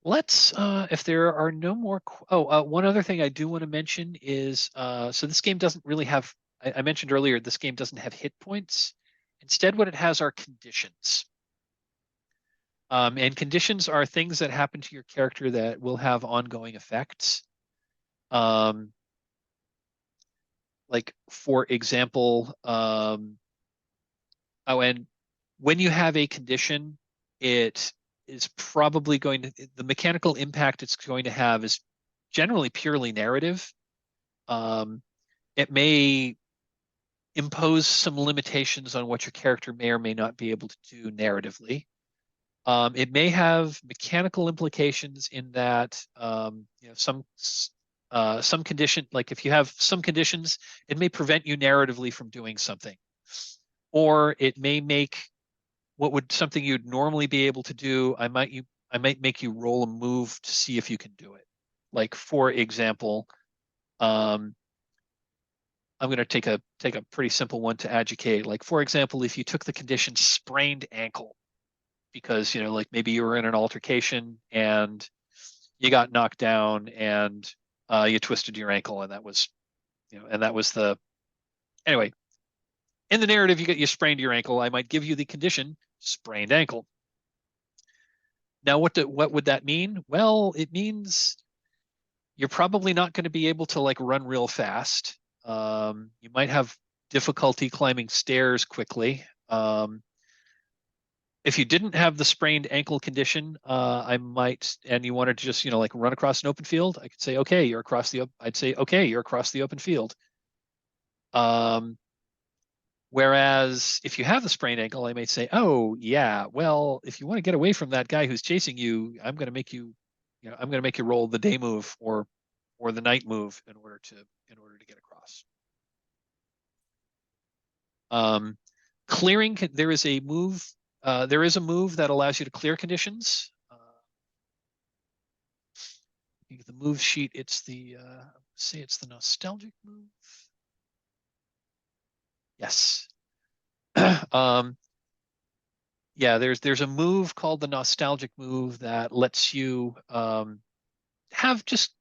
Let's, if there are no more, one other thing I do want to mention is, so this game doesn't really have, I mentioned earlier, this game doesn't have hit points. Instead, what it has are conditions. And conditions are things that happen to your character that will have ongoing effects. Like, for example, and when you have a condition, it is probably going to, the mechanical impact it's going to have is generally purely narrative. It may impose some limitations on what your character may or may not be able to do narratively. It may have mechanical implications in that some condition, like if you have some conditions, it may prevent you narratively from doing something, or it may make something you'd normally be able to do. I might make you roll a move to see if you can do it. Like, for example, I'm going to take a pretty simple one to adjudicate. Like, for example, if you took the condition sprained ankle, because like maybe you were in an altercation and you got knocked down and you twisted your ankle, and that was anyway. In the narrative, you sprained your ankle. I might give you the condition sprained ankle. Now, what would that mean? Well, it means you're probably not going to be able to like run real fast. You might have difficulty climbing stairs quickly. If you didn't have the sprained ankle condition, and you wanted to just, like run across an open field, I could say, okay, you're across the open field. Whereas if you have the sprained ankle, I might say, oh yeah, well, if you want to get away from that guy who's chasing you, I'm going to make you roll the day move or the night move in order to get across. Clearing, there is a move that allows you to clear conditions. The move sheet, it's the nostalgic move. Yes. Yeah, there's a move called the nostalgic move that lets you have just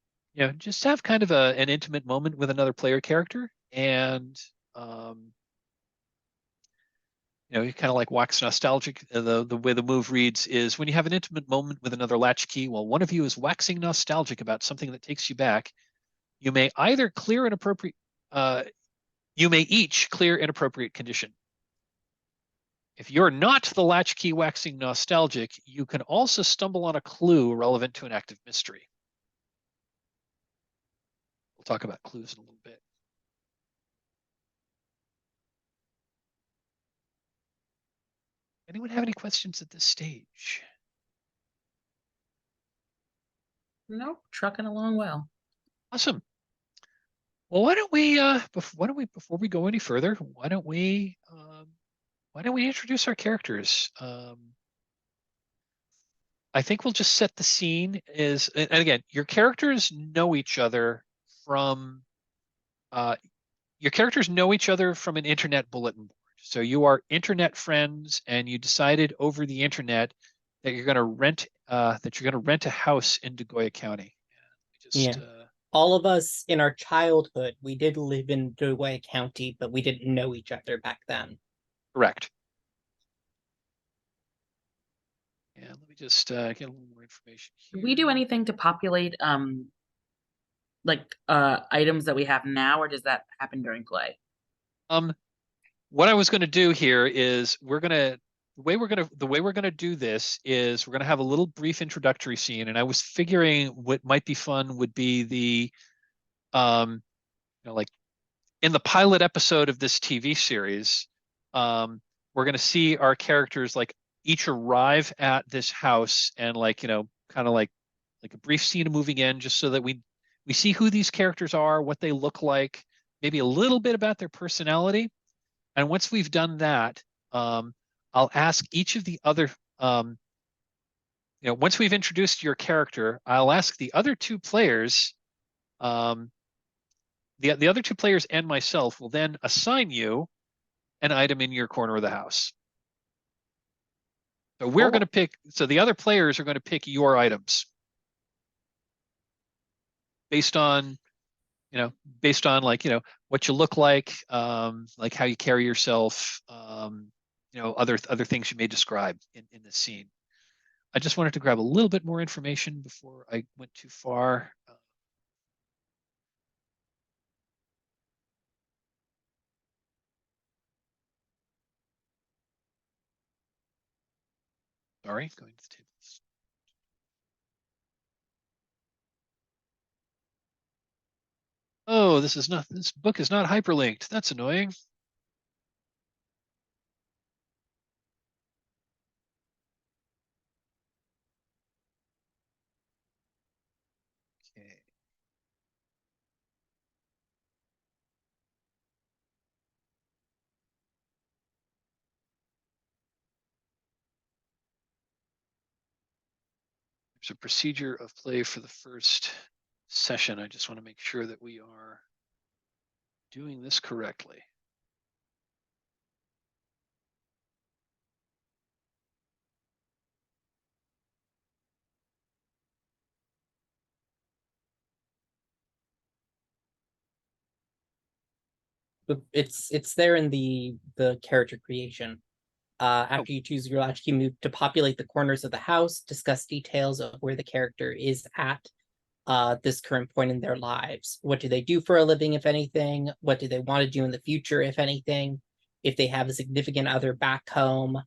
have kind of an intimate moment with another player character, and you kind of like wax nostalgic. The way the move reads is, when you have an intimate moment with another latchkey while one of you is waxing nostalgic about something that takes you back, you may either clear an appropriate you may each clear an appropriate condition. If you're not the latchkey waxing nostalgic, you can also stumble on a clue relevant to an active mystery. We'll talk about clues in a little bit. Anyone have any questions at this stage? Nope, trucking along well. Awesome. Well, why don't we before we go any further, why don't we introduce our characters? I think we'll just set the scene and again, your characters know each other from an internet bulletin board. So you are internet friends, and you decided over the internet that you're going to rent a house in Degoya County. All of us in our childhood, we did live in Degoya County, but we didn't know each other back then. Correct. Yeah, let me just get a little more information here. Do we do anything to populate items that we have now, or does that happen during play? What I was going to do here is the way we're going to do this is we're going to have a little brief introductory scene, and I was figuring what might be fun would be the like in the pilot episode of this TV series, we're going to see our characters like each arrive at this house and kind of like like a brief scene of moving in, just so that we see who these characters are, what they look like, maybe a little bit about their personality. And once we've done that, I'll ask each of the other, once we've introduced your character, I'll ask the other two players, the other two players and myself will then assign you an item in your corner of the house. So we're going to pick, so the other players are going to pick your items based on, like, what you look like how you carry yourself, other things you may describe in this scene. I just wanted to grab a little bit more information before I went too far. Sorry, going to the tables. Oh, this book is not hyperlinked. That's annoying. Okay. There's a procedure of play for the first session. I just want to make sure that we are doing this correctly. It's there in the character creation. After you choose your latchkey move to populate the corners of the house, discuss details of where the character is at this current point in their lives. What do they do for a living, if anything? What do they want to do in the future, if anything? If they have a significant other back home,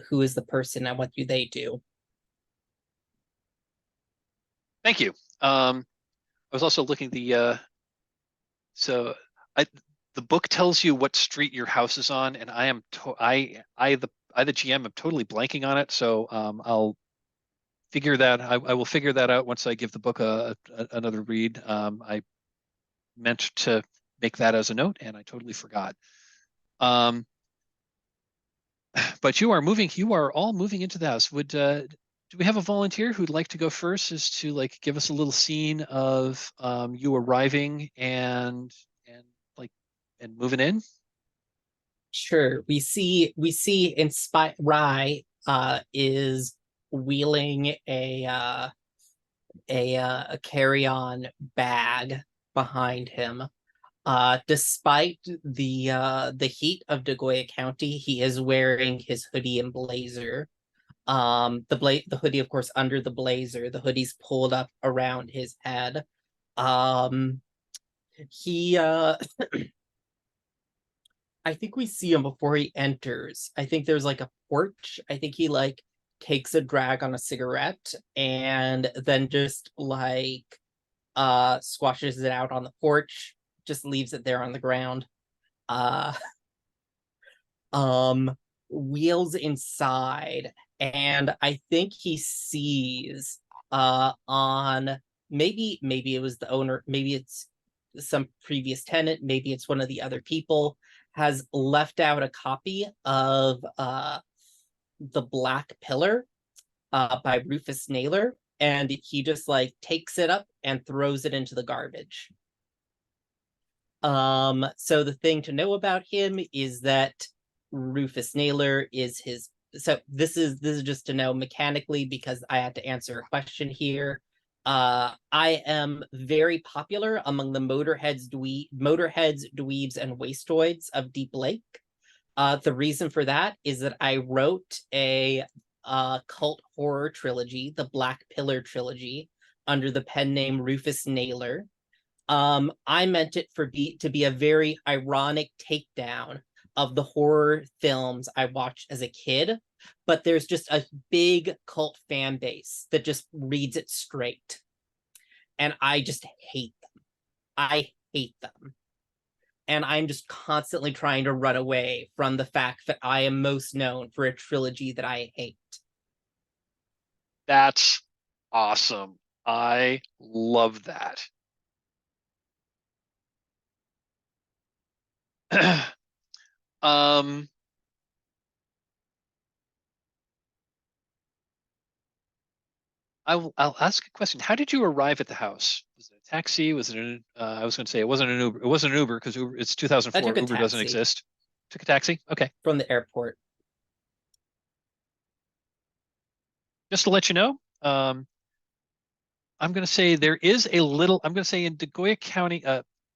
who is the person and what do they do? Thank you. I was also looking the book tells you what street your house is on, and I the GM am totally blanking on it. So I'll figure that I will figure that out once I give the book another read. I meant to make that as a note, and I totally forgot. But you are all moving into the house. Do we have a volunteer who'd like to go first, as to like give us a little scene of you arriving and moving in? Sure. We see Rye is wheeling a carry-on bag behind him. Despite the heat of Dagoya County, he is wearing his hoodie and blazer. The hoodie, of course, under the blazer. The hoodie's pulled up around his head. He I think we see him before he enters. I think there's like a porch. I think he like takes a drag on a cigarette and then just like squashes it out on the porch, just leaves it there on the ground. Wheels inside, and I think he sees on maybe it was the owner, maybe it's some previous tenant, maybe it's one of the other people, has left out a copy of The Black Pillar by Rufus Naylor, and he just like takes it up and throws it into the garbage. So the thing to know about him is that Rufus Naylor is his. So this is just to know mechanically, because I had to answer a question here. I am very popular among the motorheads, dweebs, and wastoids of Deep Lake. The reason for that is that I wrote a cult horror trilogy, the Black Pillar trilogy, under the pen name Rufus Naylor. I meant it to be a very ironic takedown of the horror films I watched as a kid, but there's just a big cult fan base that just reads it straight. And I just hate them. I hate them. And I'm just constantly trying to run away from the fact that I am most known for a trilogy that I hate. That's awesome. I love that. Um, I'll ask a question. How did you arrive at the house? Was it a taxi? Was it an, I was going to say it wasn't an Uber. It wasn't an Uber because Uber, it's I 2004. took a Uber doesn't taxi exist. Took a taxi? Okay. from the airport. Just to let you know, I'm going to say there is a little, I'm going to say in Degoya County,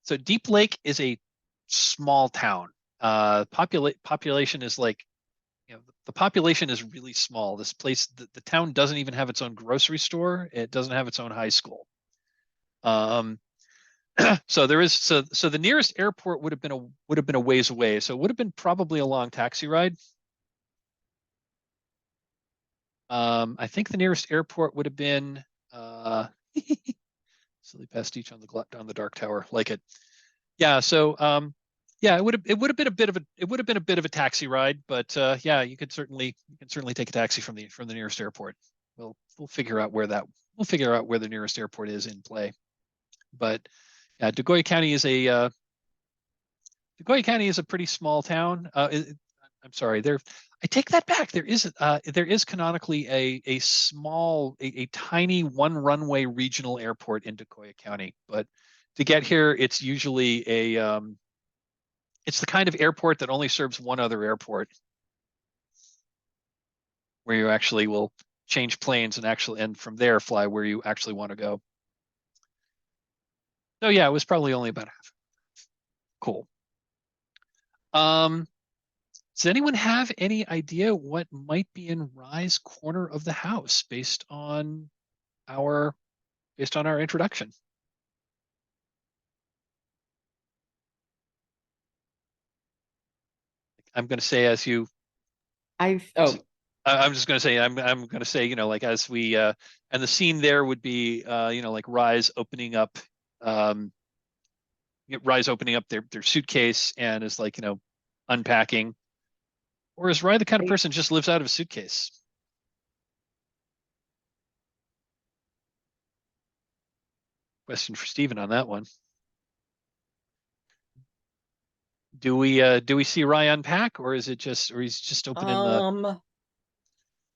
so Deep Lake is a small town. Population is like, the population is really small. This place, the town doesn't even have its own grocery store. It doesn't have its own high school. Um, so there is, so the nearest airport would have been a ways away. So it would have been probably a long taxi ride. I think the nearest airport would have been, silly pastiche on the dark tower, like it. Yeah, so yeah, it would have been a bit of a taxi ride, but yeah, you can certainly take a taxi from the nearest airport. We'll figure out where the nearest airport is in play. But yeah, Degoya County is a pretty small town. I'm sorry, I take that back. There is canonically a small, a tiny one runway regional airport in Degoya County, but to get here, it's usually it's the kind of airport that only serves one other airport, where you actually will change planes and from there fly where you actually want to go. So yeah, it was probably only about half. Cool. Does anyone have any idea what might be in Rye's corner of the house based on our introduction? I'm going to say as you. I'm just going to say I'm going to say, like as we and the scene there would be like Rye's opening up their suitcase and is like unpacking. Or is Rye the kind of person just lives out of a suitcase? Question for Steven on that one. Do we see Rye unpack, or is it just, or he's just opening the?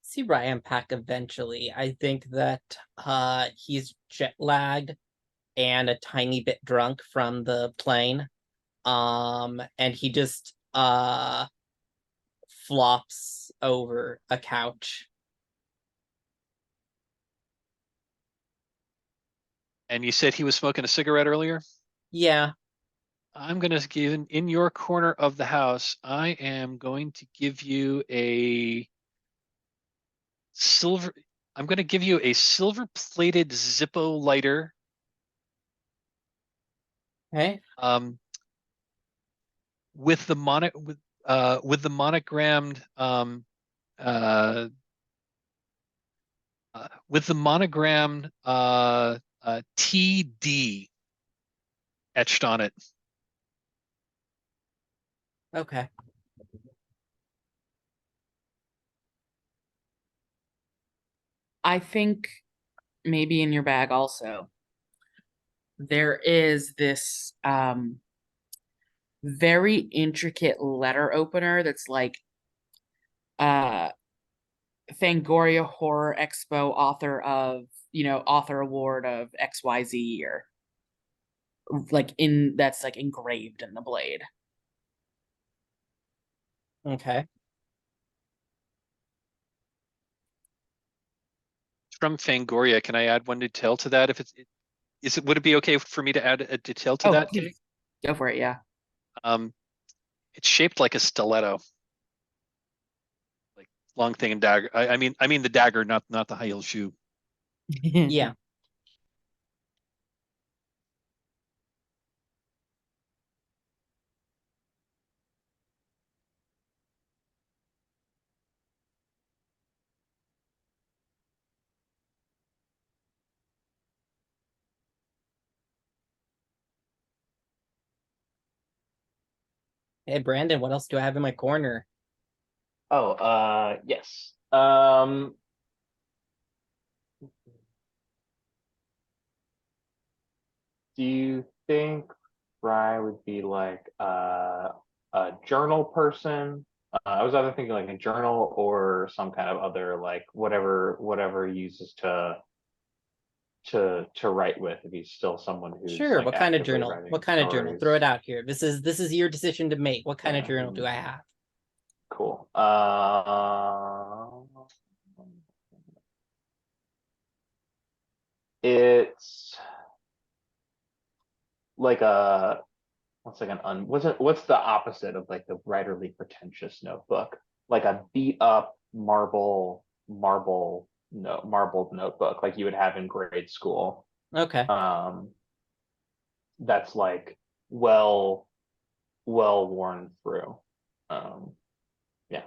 See Rye unpack eventually. I think that he's jet lagged and a tiny bit drunk from the plane. And he just flops over a couch. And you said he was smoking a cigarette earlier? Yeah. I'm going to give, in your corner of the house, I am going to give you a silver, I'm going to give you a silver plated Zippo lighter. Okay. With the monogrammed TD etched on it. Okay. I think maybe in your bag also, there is this very intricate letter opener that's like Fangoria Horror Expo author award of XYZ year. That's like engraved in the blade. Okay. From Fangoria, can I add one detail to that? Would it be okay for me to add a detail to that? Please. Go for it, yeah. It's shaped like a stiletto. Like long thing and dagger. I mean the dagger, not the high heel shoe. Yeah. Hey Brandon, what else do I have in my corner? Yes. Do you think Rye would be like a journal person? I was either thinking like a journal or some kind of other like whatever he uses to write with, if he's still someone who's Sure. like What kind of actively journal? writing What kind of journal? Throw it stories. out here. This is your decision to make. What kind of journal do I have? Cool. It's like a what's the opposite of like the writerly pretentious notebook? Like a beat up marbled notebook like you would have in grade school. Okay. Um, that's like well worn through. Yeah.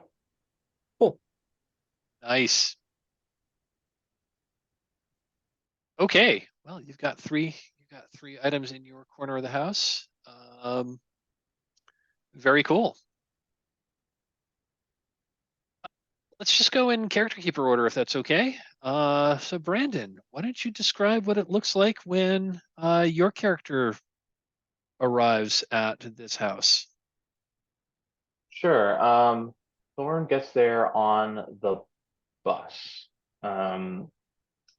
Cool. Nice. Okay. Well, you've got three items in your corner of the house. Very cool. Let's just go in character keeper order if that's okay. So Brandon, why don't you describe what it looks like when your character arrives at this house? Sure. Thorn gets there on the bus.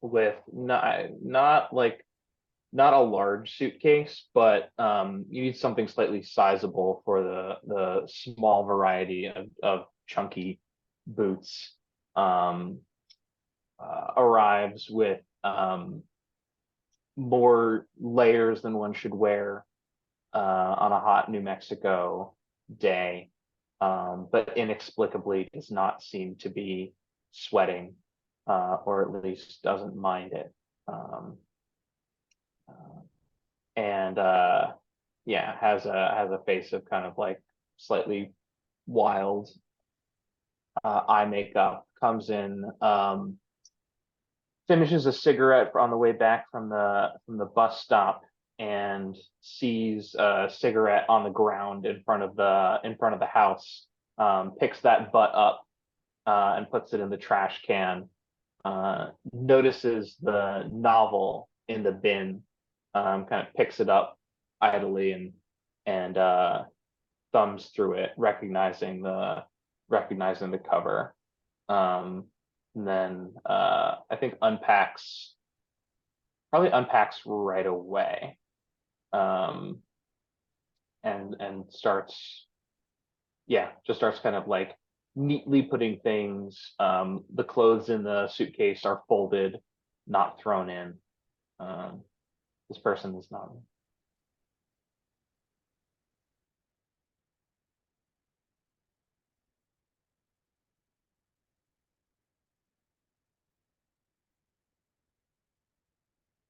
With not a large suitcase, but you need something slightly sizable for the small variety of chunky boots. Um, Arrives with more layers than one should wear on a hot New Mexico day, but inexplicably does not seem to be sweating, or at least doesn't mind it. And yeah, has a face of kind of like slightly wild eye makeup. Comes in, finishes a cigarette on the way back from the bus stop, and sees a cigarette on the ground in front of the house. Picks that butt up and puts it in the trash can. Notices the novel in the bin, kind of picks it up idly and thumbs through it, recognizing the cover. And then I think probably unpacks right away, and just starts kind of like neatly putting things. The clothes in the suitcase are folded, not thrown in. This person is not.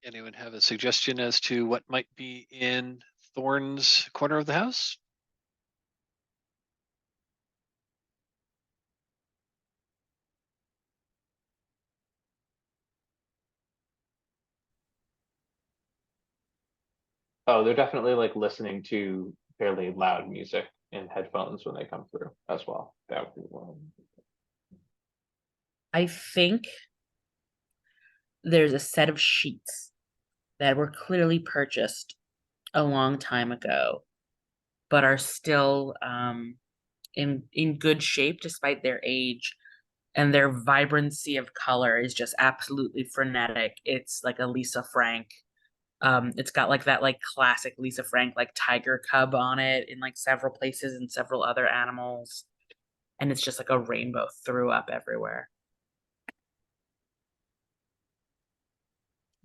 Anyone have a suggestion as to what might be in Thorn's corner of the house? Oh, they're definitely like listening to fairly loud music in headphones when they come through as well. That would be one. I think there's a set of sheets that were clearly purchased a long time ago, but are still in good shape despite their age. And their vibrancy of color is just absolutely frenetic. It's like a Lisa Frank. It's got like that like classic Lisa Frank like tiger cub on it in like several places and several other animals. And it's just like a rainbow threw up everywhere.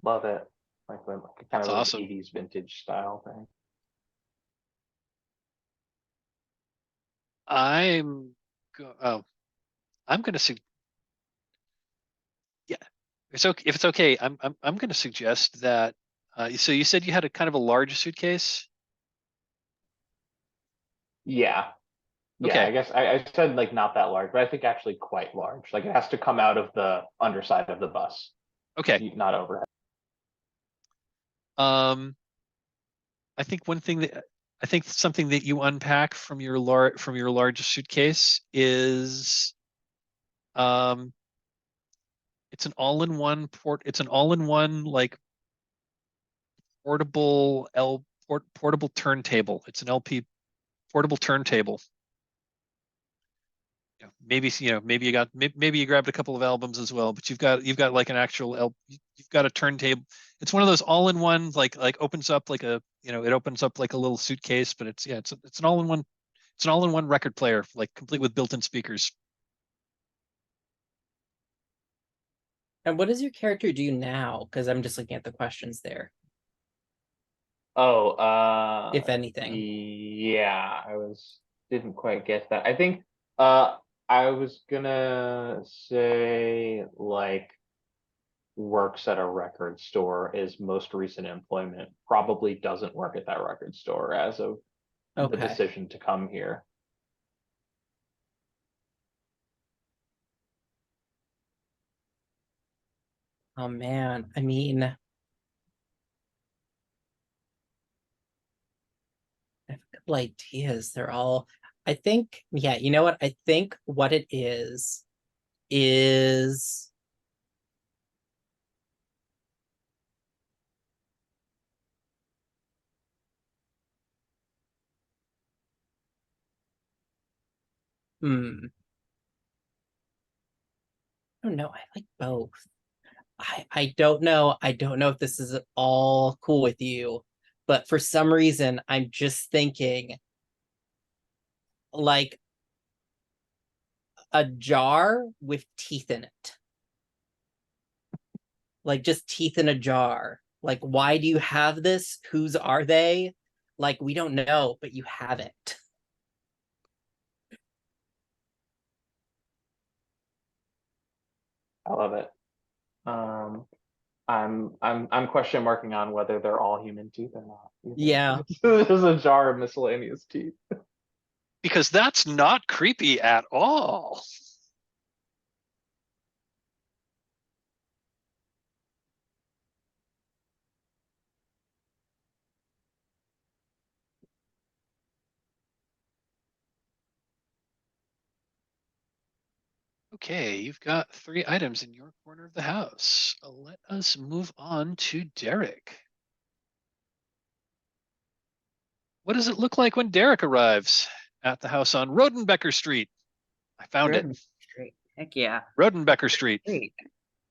Love it. Like kind That's of like awesome. 80s vintage style thing. Oh, I'm going to yeah. It's okay if it's okay. I'm going to suggest that. So you said you had a kind of a large suitcase. Yeah. Yeah, Okay. I guess I said like not that large, but I think actually quite large. Like it has to come out of the underside of the bus, Okay. not overhead. Um, I think something that you unpack from your large suitcase is um it's an all-in-one like portable turntable. It's an LP portable turntable. Maybe you grabbed a couple of albums as well, but you've got like an actual you've got a turntable. It's one of those all-in-one like opens up like it opens up like a little suitcase, but it's an all-in-one record player, like complete with built-in speakers. And what does your character do now? Because I'm just looking at the questions there. Oh, If anything. yeah, didn't quite get that. I think I was gonna say like works at a record store is most recent employment. Probably doesn't work at that record store as of the Okay. decision to come here. Oh man, I mean, I have a couple ideas. They're all, I think, yeah, you know what? I think what it is hmm. I don't know. I like both. I don't know. I don't know if this is at all cool with you, but for some reason, I'm just thinking like a jar with teeth in it. Like just teeth in a jar. Like, why do you have this? Whose are they? Like, we don't know, but you have it. I love it. I'm question marking on whether they're all human teeth or not. Yeah. There's a jar of miscellaneous teeth. Because that's not creepy at all. Okay, you've got 3 items in your corner of the house. Let us move on to Derek. What does it look like when Derek arrives at the house on Rodenbecker Street? I found it. Great. Heck yeah. Rodenbecker Street. Great.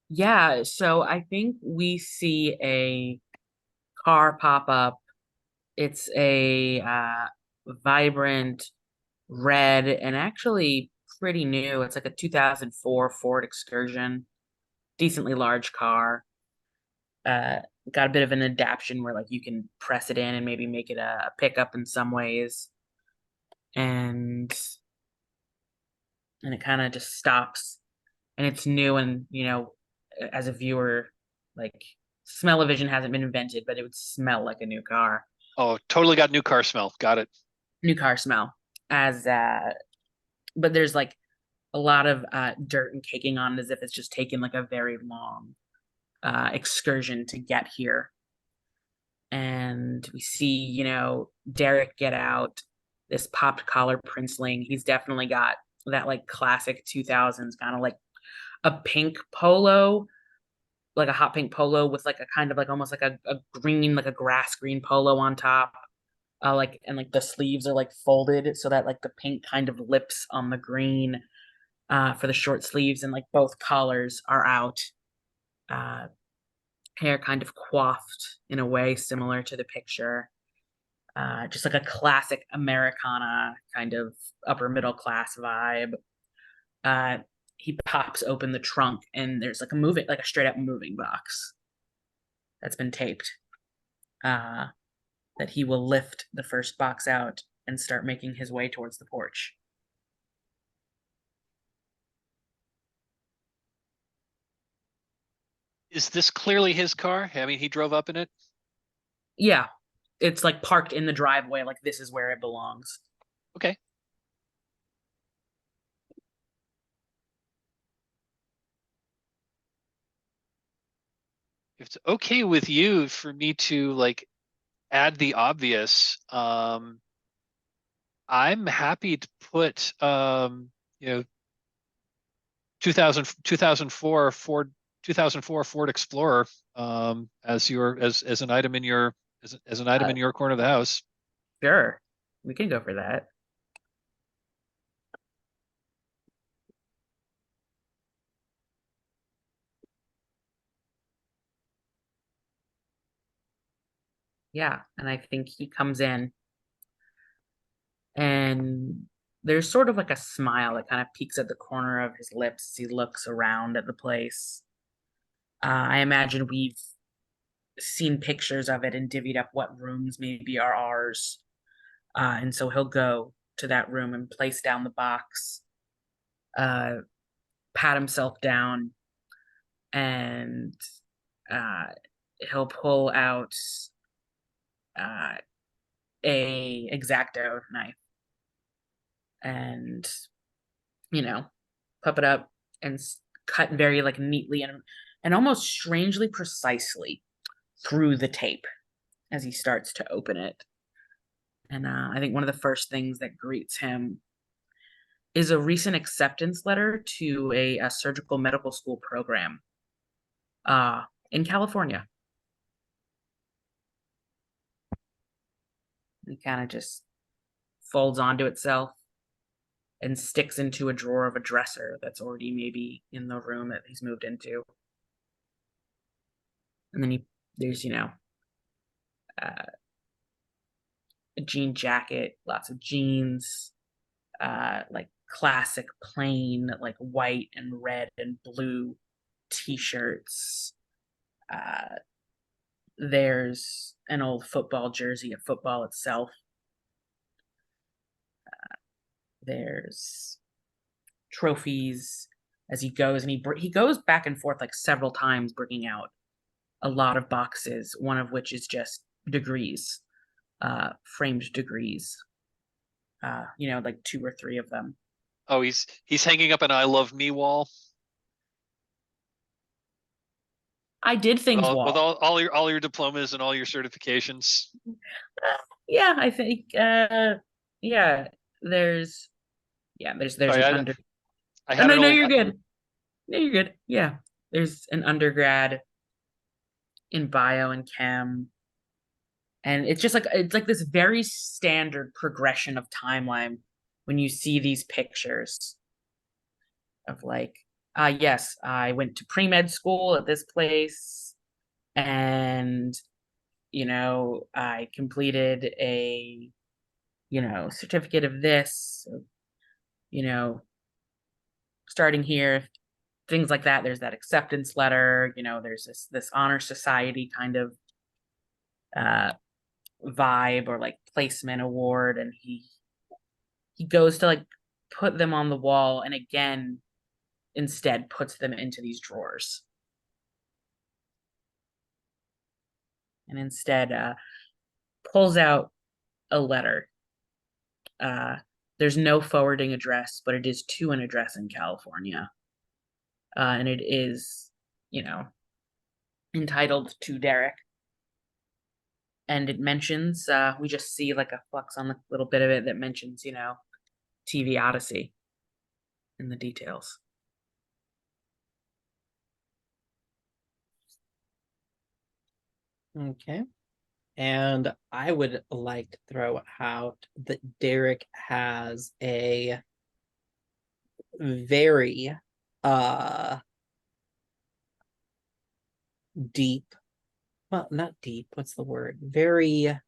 Yeah, so I think we see a car pop up. It's a vibrant red and actually pretty new. It's like a 2004 Ford Excursion, decently large car. Uh, got a bit of an adaptation where like you can press it in and maybe make it a pickup in some ways, and it kind of just stops, and it's new, and as a viewer, like smell-o-vision hasn't been invented, but it would smell like a new car. Oh, totally got new car smell. Got it. New car smell. As but there's like a lot of dirt and caking on it as if it's just taken like a very long excursion to get here. And we see, Derek get out, this popped collar princeling. He's definitely got that like classic 2000s kind of like a pink polo, like a hot pink polo with like a kind of like almost like a green, like a grass green polo on top. And like the sleeves are like folded so that like the pink kind of lips on the green for the short sleeves, and like both collars are out. Hair kind of coiffed in a way similar to the picture. Just like a classic Americana kind of upper middle class vibe. He pops open the trunk and there's like a straight up moving box that's been taped. That he will lift the first box out and start making his way towards the porch. Is this clearly his car? I mean, he drove up in it. Yeah, it's like parked in the driveway, like this is where it belongs. Okay. If it's okay with you for me to like add the obvious, I'm happy to put 2004 Ford 2004 Ford Explorer as an item in your as an item in your corner of the house. Sure, we can go for that. Yeah, and I think he comes in and there's sort of like a smile that kind of peeks at the corner of his lips as he looks around at the place. I imagine we've seen pictures of it and divvied up what rooms maybe are ours. And so he'll go to that room and place down the box, pat himself down, and he'll pull out a X-Acto knife and, pop it up and cut very like neatly and almost strangely precisely through the tape as he starts to open it. And I think one of the first things that greets him is a recent acceptance letter to a surgical medical school program in California. It kind of just folds onto itself and sticks into a drawer of a dresser that's already maybe in the room that he's moved into. And then there's, a jean jacket, lots of jeans, like classic plain, like white and red and blue t-shirts. There's an old football jersey of football itself. There's trophies as he goes, and he goes back and forth like several times, bringing out a lot of boxes, one of which is just degrees, framed degrees, like 2 or 3 of them. Oh, he's hanging up an "I love me" wall. I did things with wall. With all your diplomas and all your certifications. Yeah, I think yeah, there's Sorry, an under. No, you're good. No, you're good. Yeah, there's an undergrad in bio and chem, and it's like this very standard progression of timeline when you see these pictures of like, yes, I went to pre-med school at this place, and I completed a certificate of this, starting here, things like that. There's that acceptance letter, there's this honor society kind of vibe, or like placement award, and he goes to like put them on the wall, and again instead puts them into these drawers, and instead pulls out a letter. There's no forwarding address, but it is to an address in California, and it is entitled "To Derek," and it mentions, we just see like a flux on the little bit of it that mentions TV Odyssey in the details. Okay. And I would like to throw out that Derek has a very deep, well, not deep, what's the word? Very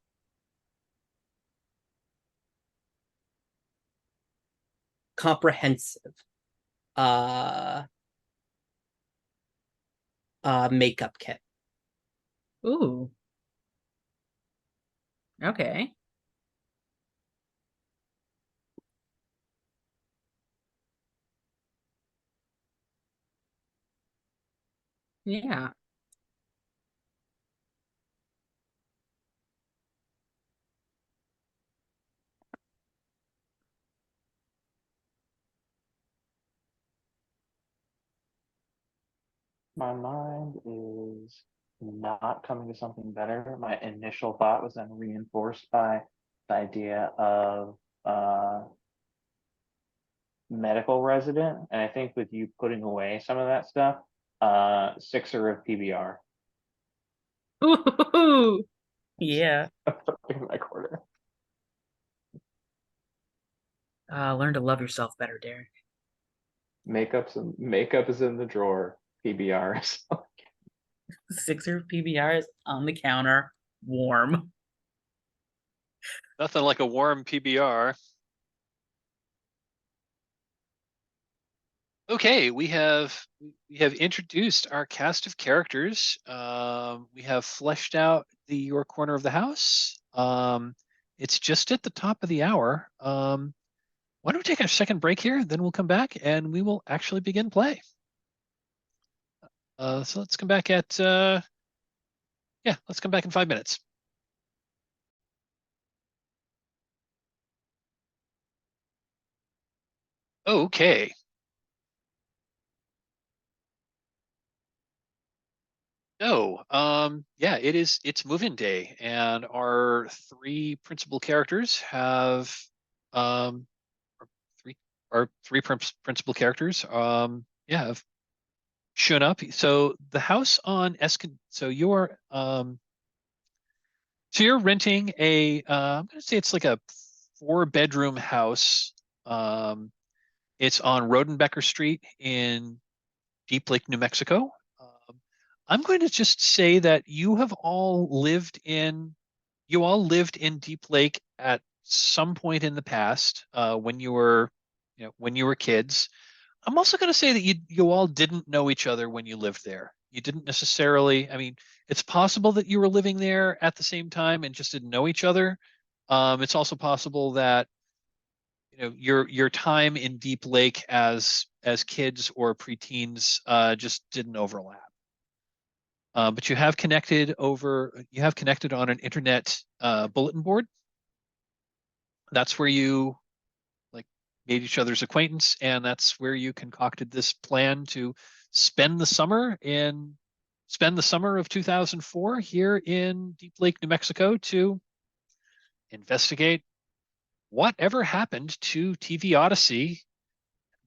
comprehensive makeup kit. Ooh. Okay. Yeah. My mind is not coming to something better. My initial thought was then reinforced by the idea of medical resident. And I think with you putting away some of that stuff, Sixer of PBR. Ooh, yeah. In my corner. Learn to love yourself better, Derek. Makeup is in the drawer. PBR. Sixer PBR is on the counter, warm. Nothing like a warm PBR. Okay, we have introduced our cast of characters. We have fleshed out your corner of the house. It's just at the top of the hour. Why don't we take a second break here? Then we'll come back and we will actually begin play. So let's come back at let's come back in 5 minutes. Okay. So, yeah, it's move-in day, and our three principal characters have um or three our three principal characters have shown up. So the house on Escon so you're renting I'm gonna say it's like a 4-bedroom house. It's on Rodenbecker Street in Deep Lake, New Mexico. I'm going to just say that you all lived in Deep Lake at some point in the past, when you were, when you were kids. I'm also going to say that you all didn't know each other when you lived there. You didn't necessarily, I mean, it's possible that you were living there at the same time and just didn't know each other. It's also possible that your time in Deep Lake as kids or preteens just didn't overlap. But you have connected on an internet bulletin board. That's where you like made each other's acquaintance, and that's where you concocted this plan to spend the summer of 2004 here in Deep Lake, New Mexico, to investigate whatever happened to TV Odyssey.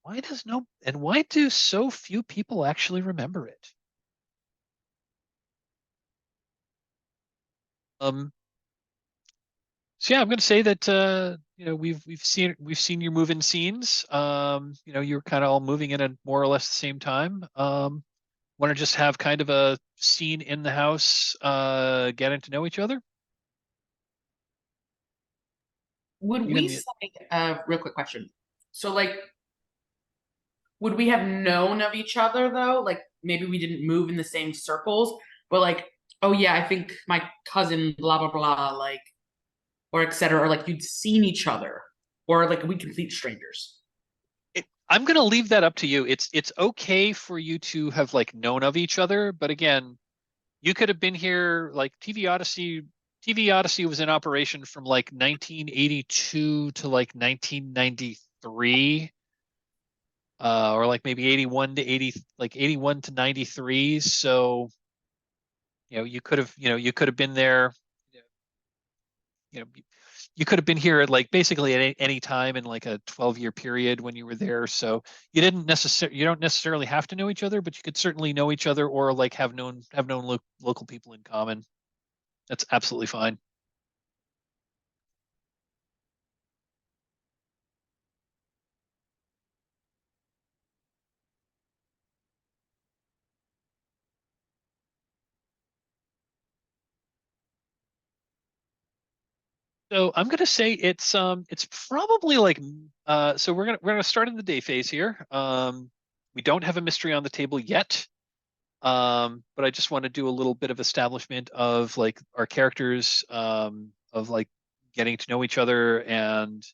Why do so few people actually remember it? Um, So yeah, I'm going to say that we've seen your move-in scenes. You're kind of all moving in at more or less the same time. Want to just have kind of a scene in the house, getting to know each other? Would You we can, say, real quick question. So, like, would we have known of each other though? Like, maybe we didn't move in the same circles, but like, oh yeah, I think my cousin, blah, blah, blah, like, or etc. Or like you'd seen each other, or like we complete strangers. I'm going to leave that up to you. It's okay for you to have like known of each other, but again, you could have been here like TV Odyssey. TV Odyssey was in operation from like 1982 to like 1993. Or like maybe 81 to 93. So, you could have been there, you know, you could have been here at like basically at any time in like a 12-year period when you were there. So you don't necessarily have to know each other, but you could certainly know each other or like have known local people in common. That's absolutely fine. So I'm gonna say it's probably like so we're gonna start in the day phase here. We don't have a mystery on the table yet. But I just want to do a little bit of establishment of like our characters, of like getting to know each other, and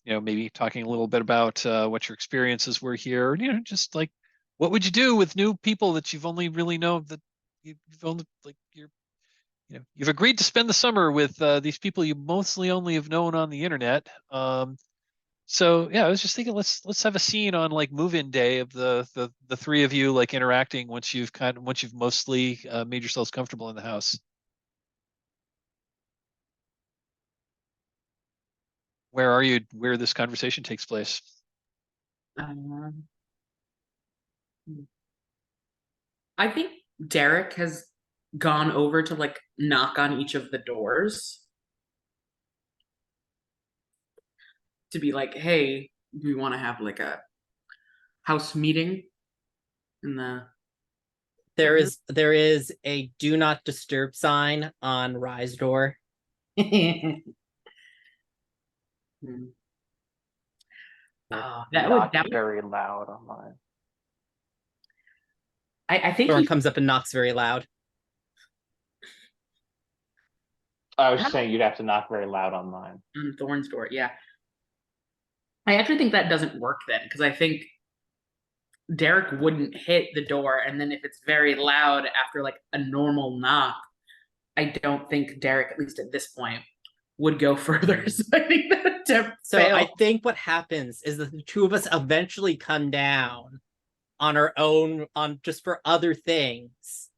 maybe talking a little bit about what your experiences were here. Just like what would you do with new people that you've only really known that you've only like you've agreed to spend the summer with these people you mostly only have known on the internet. So yeah, I was just thinking let's have a scene on like move-in day of the three of you like interacting once you've mostly made yourselves comfortable in the house. Where are you where this conversation takes place? Um, I think Derek has gone over to like knock on each of the doors to be like, hey, do we want to have like a house meeting in the There is a do not disturb sign on Rye's door. Hmm. They're that not would very loud on mine. I think Thorn he comes up and knocks very loud. I was just saying you'd have to knock very loud on mine. on Thorn's door, yeah. I actually think that doesn't work then, because I think Derek wouldn't hit the door, and then if it's very loud after like a normal knock, I don't think Derek, at least at this point, would go further. So I think that attempt So failed. I think what happens is that the two of us eventually come down on our own, on just for other things.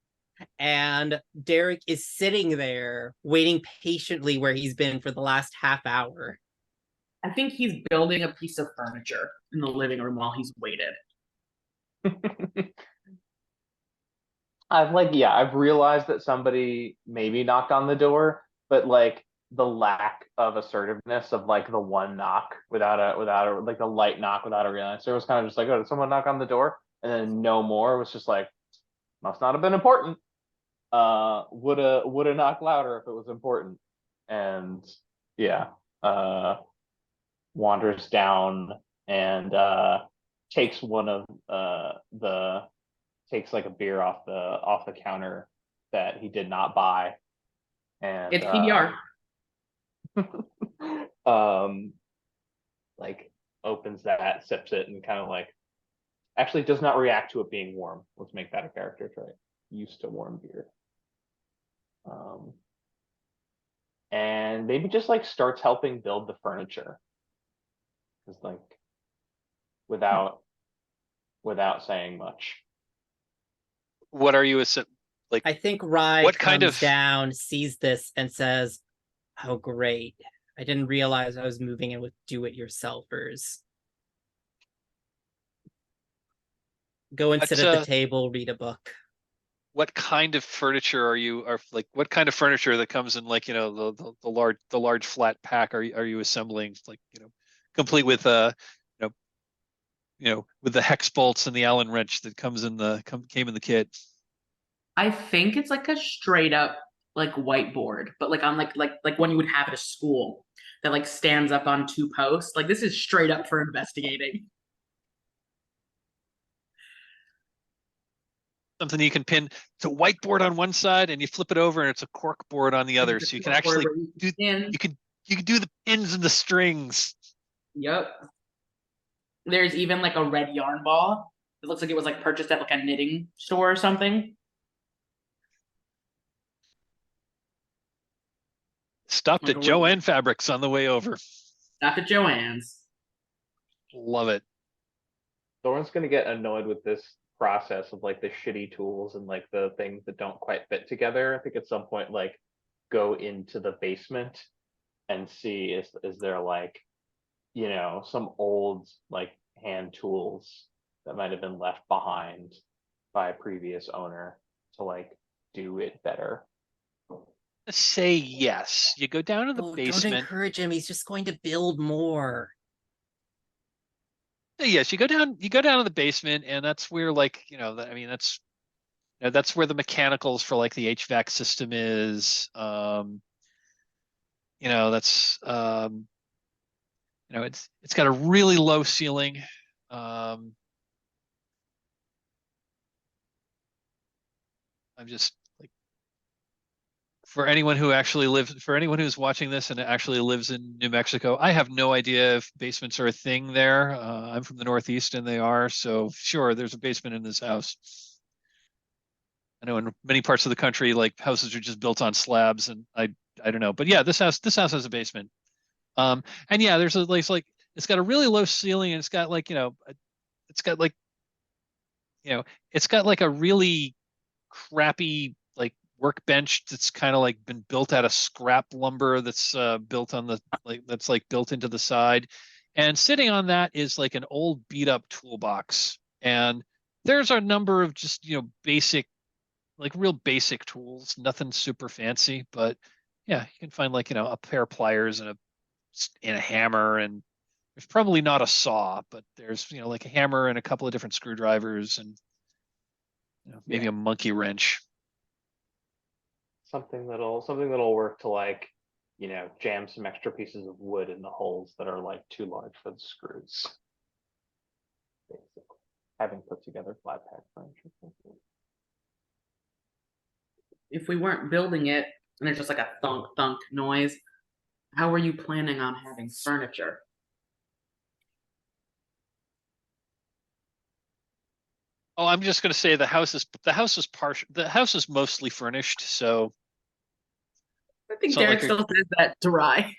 And Derek is sitting there waiting patiently where he's been for the last half hour. I think he's building a piece of furniture in the living room while he's waited. I've realized that somebody maybe knocked on the door, but like the lack of assertiveness of like the one knock without a like the light knock without a real answer was kind of just like, oh, did someone knock on the door? And then no more. It was just like, must not have been important. Woulda knocked louder if it was important. And yeah, wanders down and takes one of the takes like a beer off the counter that he did not buy, and It's PBR. like opens that, sips it, and kind of like actually does not react to it being warm. Let's make that a character trait. Used to warm beer. And maybe just like starts helping build the furniture. Just like without saying much. What are you like? I think Rye What comes kind of- down, sees this, and says, "Oh, great. I didn't realize I was moving in with do-it-yourselfers. Go and sit at the table, read a book." What kind of furniture what kind of furniture that comes in like, the large flat pack are you assembling, like, complete with with the hex bolts and the Allen wrench that came in the kit? I think it's like a straight up like whiteboard, but like on like one you would have at a school that like stands up on two posts. Like this is straight up for investigating. Something you can pin. It's a whiteboard on one side, and you flip it over, and it's a cork board on the other. So you can actually do you can do the pins and the strings. Yep. There's even like a red yarn ball. It looks like it was like purchased at like a knitting store or something. Stopped Like at a Joanne Fabrics on the way over. Stopped at Joann's. Love it. Thorn's gonna get annoyed with this process of like the shitty tools and like the things that don't quite fit together. I think at some point like go into the basement and see is there like some old like hand tools that might have been left behind by a previous owner to like do it better. Say yes. You go down to the Don't basement. encourage him. He's just going to build more. Yes, you go down to the basement, and that's where that's where the mechanicals for like the HVAC system is. That's it's got a really low ceiling. I'm just like, for anyone who's watching this and actually lives in New Mexico, I have no idea if basements are a thing there. I'm from the Northeast, and they are. So sure, there's a basement in this house. I know in many parts of the country, like houses are just built on slabs, and I don't know, but yeah, this house has a basement. And yeah, there's a place like it's got a really low ceiling, and it's got like it's got like it's got like a really crappy like workbench that's kind of like been built out of scrap lumber that's built on the that's like built into the side, and sitting on that is like an old beat up toolbox, and there's a number of just, basic, like real basic tools, nothing super fancy, but yeah, you can find like, a pair of pliers and a hammer, and there's probably not a saw, but there's, like a hammer and a couple of different screwdrivers and maybe a monkey wrench. Something that'll work to like, jam some extra pieces of wood in the holes that are like too large for the screws. Basically, having put together flat pack furniture. If we weren't building it and it's just like a thunk thunk noise, how are you planning on having furniture? Oh, I'm just going to say the house is mostly furnished, so I think it's not Derek like still says that to Rye.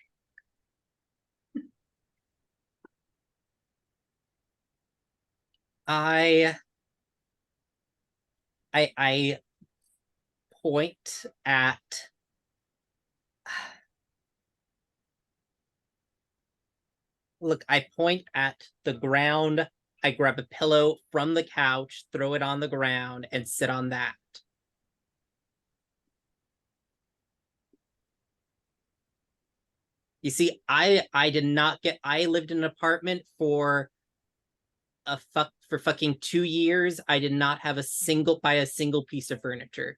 I point at look, I point at the ground. I grab a pillow from the couch, throw it on the ground, and sit on that. You see, I did not get. I lived in an apartment for fucking 2 years. I did not have buy a single piece of furniture.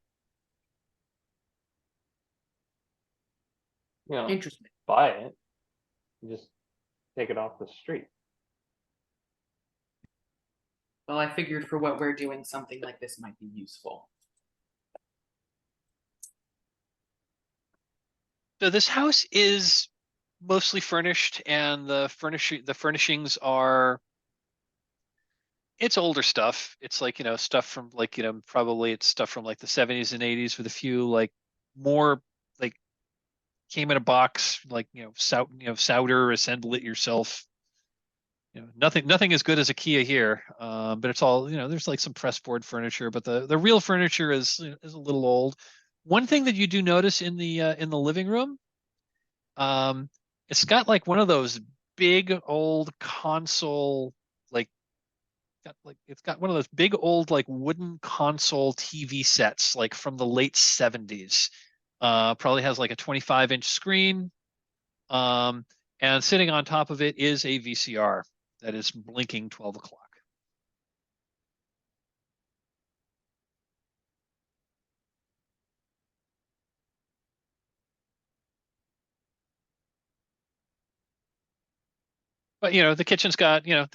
Interesting. Buy it. Just take it off the street. Well, I figured for what we're doing, something like this might be useful. So this house is mostly furnished, and the furnishings are, it's older stuff. It's like, stuff from like, probably it's stuff from like the 70s and 80s with a few like more like came in a box, like, solder, assemble it yourself. Nothing as good as IKEA here. But it's all, there's like some pressboard furniture, but the real furniture is a little old. One thing that you do notice in the living room, it's got like one of those big old console, like it's got one of those big old like wooden console TV sets like from the late 70s. Probably has like a 25-inch screen. Um, and sitting on top of it is a VCR that is blinking 12 o'clock. But the kitchen's got an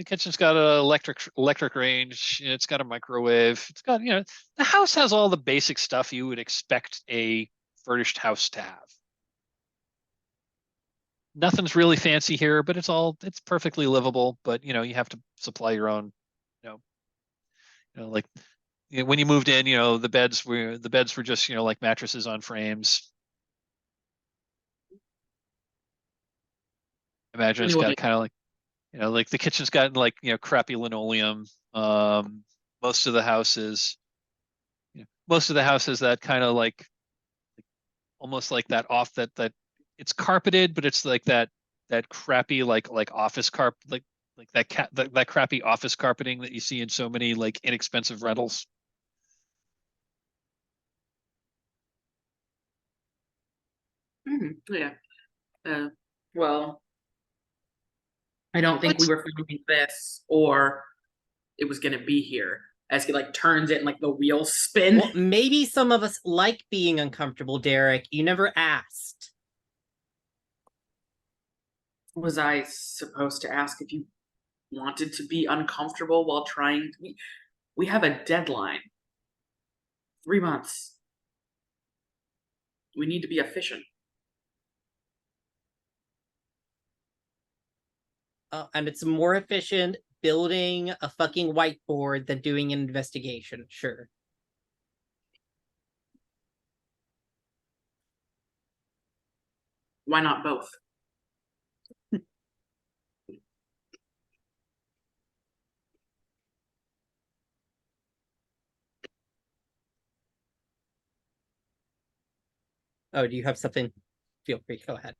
electric range. It's got a microwave. It's got, the house has all the basic stuff you would expect a furnished house to have. Nothing's really fancy here, but it's perfectly livable. But you have to supply your own, you know, like when you moved in, the beds were just, like mattresses on frames. Imagine it's Anyway, got kind of like, like the kitchen's got like, crappy linoleum. Most of the houses, that kind of like almost like that off that it's carpeted, but it's like that crappy like office like that crappy office carpeting that you see in so many like inexpensive rentals. yeah. Well, I don't think we were filming this or it was gonna be here. As he like turns it and like the wheels spin. Well, maybe some of us like being uncomfortable, Derek. You never asked. Was I supposed to ask if you wanted to be uncomfortable while trying to be? We have a deadline. 3 months. We need to be efficient. And it's more efficient building a fucking whiteboard than doing an investigation. Sure. Why not both? Oh, do you have something? Feel free, go ahead.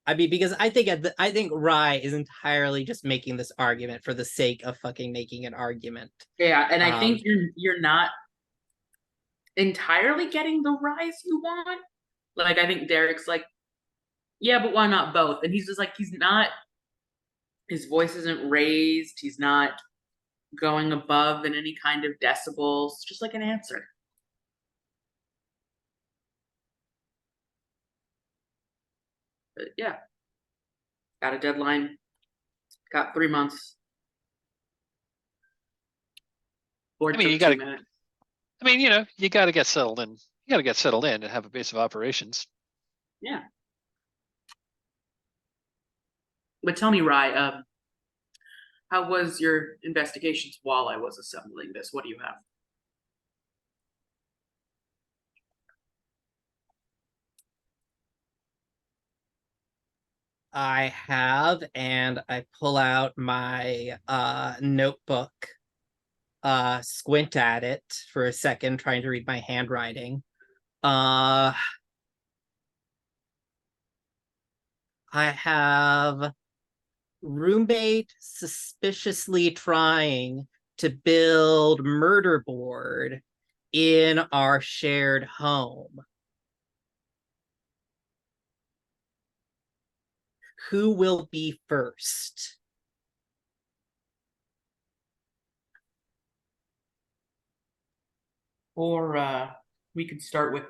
I mean, because I think Rye is entirely just making this argument for the sake of fucking making an argument. Yeah, and I think Um, you're not entirely getting the rise you want. Like I think Derek's like, yeah, but why not both? And he's just like, he's not. His voice isn't raised. He's not going above in any kind of decibels. Just like an answer. But yeah, got a deadline. Got 3 months. Board I mean, took you 2 gotta. minutes. I mean, you got to get settled in. You got to get settled in and have a base of operations. Yeah. But tell me, Rye, how was your investigations while I was assembling this? What do you have? I have, and I pull out my notebook, squint at it for a second, trying to read my handwriting. I have roommate suspiciously trying to build murder board in our shared home. Who will be first? Or we could start with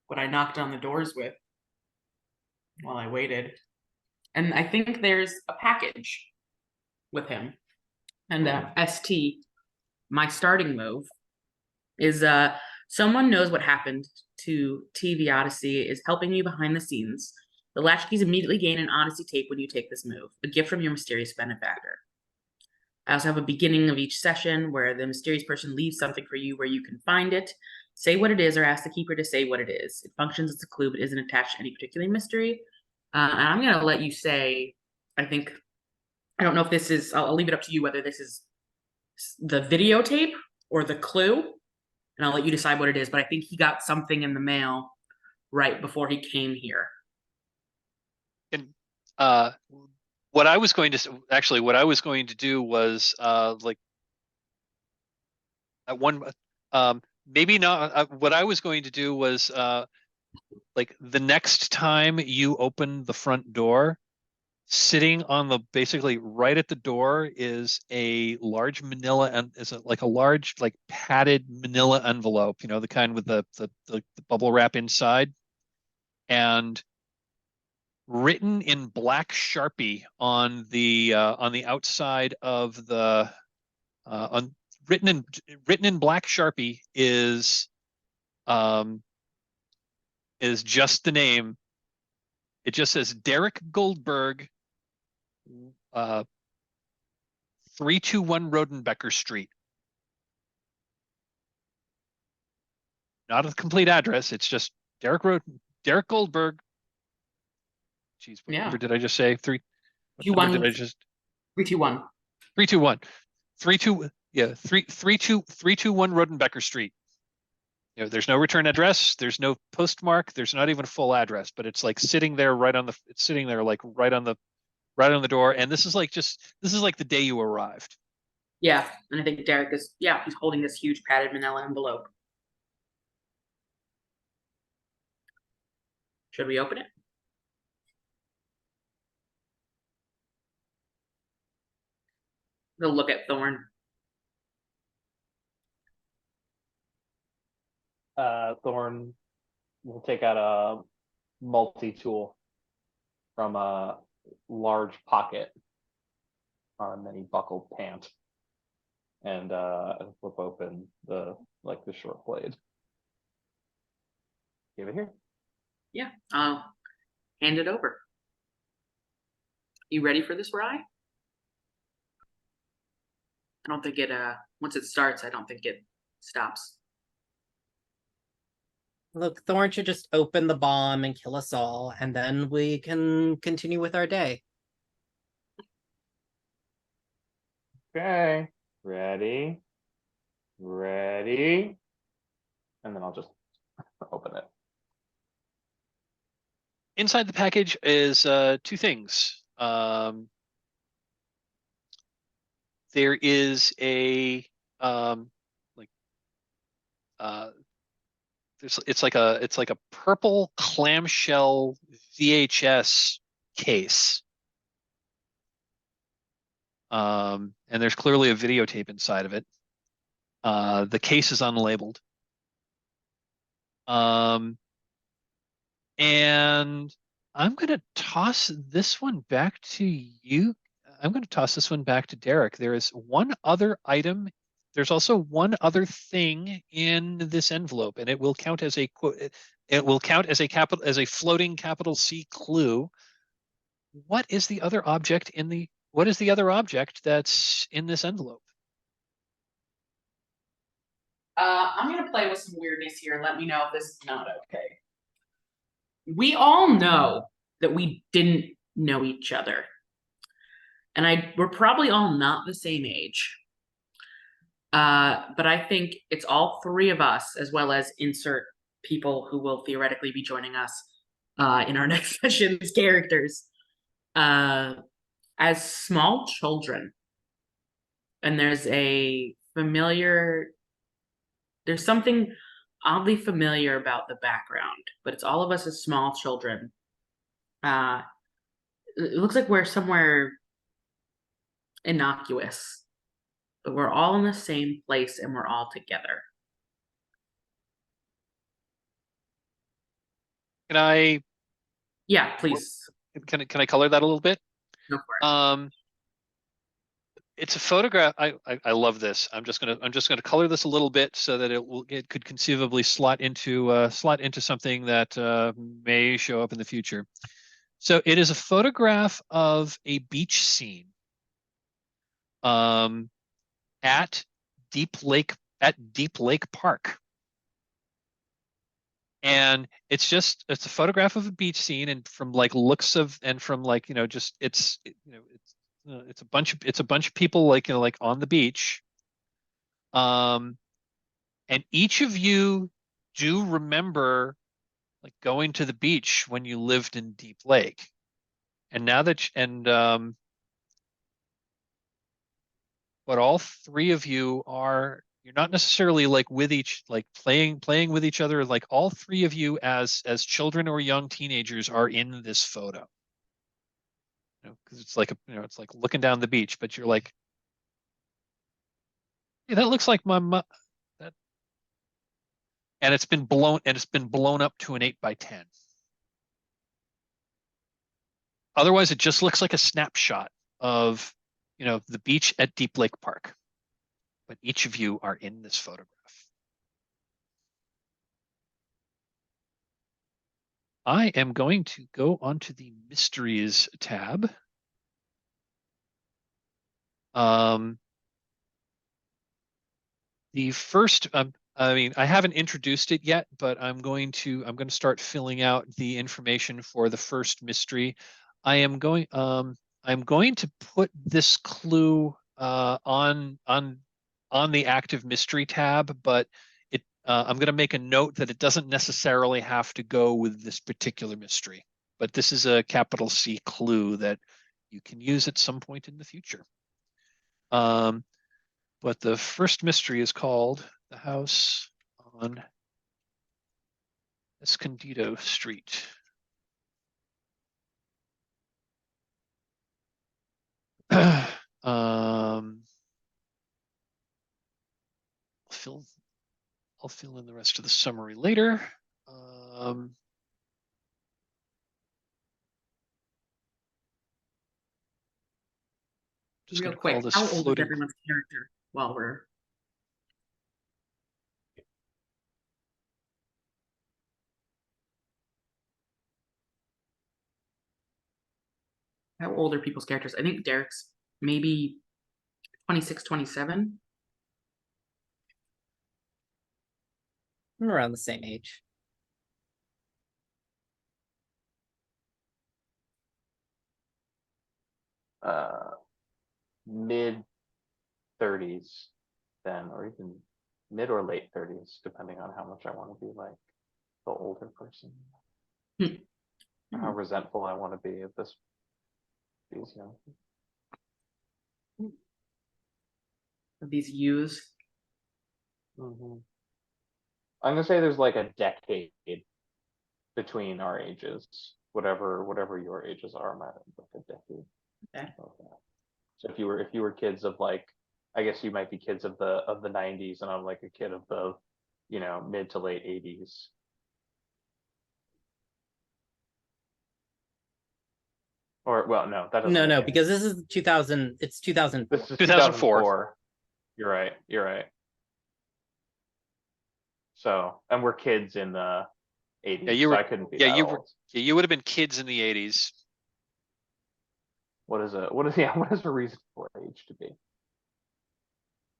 what I knocked on the doors with while I waited. And I think there's a package with him. And ST, my starting move, is someone knows what happened to TV Odyssey, is helping you behind the scenes. The Latchkeys immediately gain an Odyssey tape when you take this move, a gift from your mysterious benefactor. I also have a beginning of each session where the mysterious person leaves something for you where you can find it, say what it is, or ask the keeper to say what it is. It functions as a clue, but isn't attached to any particular mystery. And I'm going to let you say, I don't know if this is, I'll leave it up to you whether this is the videotape or the clue, and I'll let you decide what it is. But I think he got something in the mail right before he came here. And what I was going to do was like at one maybe not. What I was going to do was like the next time you open the front door, sitting on the basically right at the door is a large manila and is like a large like padded manila envelope, the kind with the bubble wrap inside, and written in black Sharpie on the outside of the on written in black Sharpie um is just the name. It just says Derek Goldberg, 321 Rodenbecker Street. Not a complete address. It's just Derek Goldberg. Jeez, what number did I just say? What number did I just? 321. 321. 321 Rodenbecker Street. There's no return address. There's no postmark. There's not even a full address, but it's like sitting there it's sitting there like right on the door. And this is like the day you arrived. Yeah, and I think Derek is, he's holding this huge padded manila envelope. Should we open it? He'll look at Thorn. Thorn will take out a multi-tool from a large pocket on a mini buckled pant and flip open the short blade. Give it here. Yeah, I'll hand it over. You ready for this, Rye? I don't think it, once it starts, I don't think it stops. Look, Thorn should just open the bomb and kill us all, and then we can continue with our day. Okay. Ready. And then I'll just open it. inside the package is two things. There is a like it's like a purple clamshell VHS case. And there's clearly a videotape inside of it. The case is unlabeled. And I'm going to toss this one back to you. I'm going to toss this one back to Derek. There is one other item. There's also one other thing in this envelope, and it will count as a it will count as a floating capital C clue. What is the other object what is the other object that's in this envelope? I'm gonna play with some weirdness here and let me know if this is not okay. We all know that we didn't know each other. And we're probably all not the same age. But I think it's all three of us, as well as insert people who will theoretically be joining us in our next session's characters, as small children. And there's something oddly familiar about the background, but it's all of us as small children. It looks like we're somewhere innocuous, but we're all in the same place and we're all together. Can I? Yeah, please. Can I color that a little bit? Go for it. It's a photograph. I love this. I'm just gonna color this a little bit so that it could conceivably slot into something that may show up in the future. So it is a photograph of a beach scene at Deep Lake Park. And it's a photograph of a beach scene, and from like looks of and from like just it's a bunch of people like like on the beach. And each of you do remember like going to the beach when you lived in Deep Lake. And now that but all three of you you're not necessarily like playing with each other. Like all three of you as children or young teenagers are in this photo. Because it's like it's like looking down the beach, but you're like, hey, that looks like my mom. And it's been blown up to an 8x10. Otherwise, it just looks like a snapshot of the beach at Deep Lake Park. But each of you are in this photograph. I am going to go onto the mysteries tab. The first, I haven't introduced it yet, but I'm going to start filling out the information for the first mystery. I'm going to put this clue on the active mystery tab, but I'm going to make a note that it doesn't necessarily have to go with this particular mystery. But this is a capital C clue that you can use at some point in the future. But the first mystery is called The House on Escondido Street. I'll fill in the rest of the summary later. Just Real going to quick, call this how old is floating. everyone's character while we're... How old are people's characters? I think Derek's maybe 26, 27. I'm around the same age. Mid 30s then, or even mid or late 30s, depending on how much I want to be like the older person. All how resentful I want to be of this. These, These U's. I'm gonna say there's like a decade between our ages, whatever your ages are, like a decade. Okay. So if you were kids of like, I guess you might be kids of the 90s, and I'm like a kid of the, mid to late 80s. Or well, no, that doesn't. No, because this is 2000. It's 2000. This is 2004. You're right. So, and we're kids in the 80s. Yeah, you were. So I couldn't be. Yeah, that you old. were. Yeah, you would have been kids in the 80s. What is a reasonable age to be?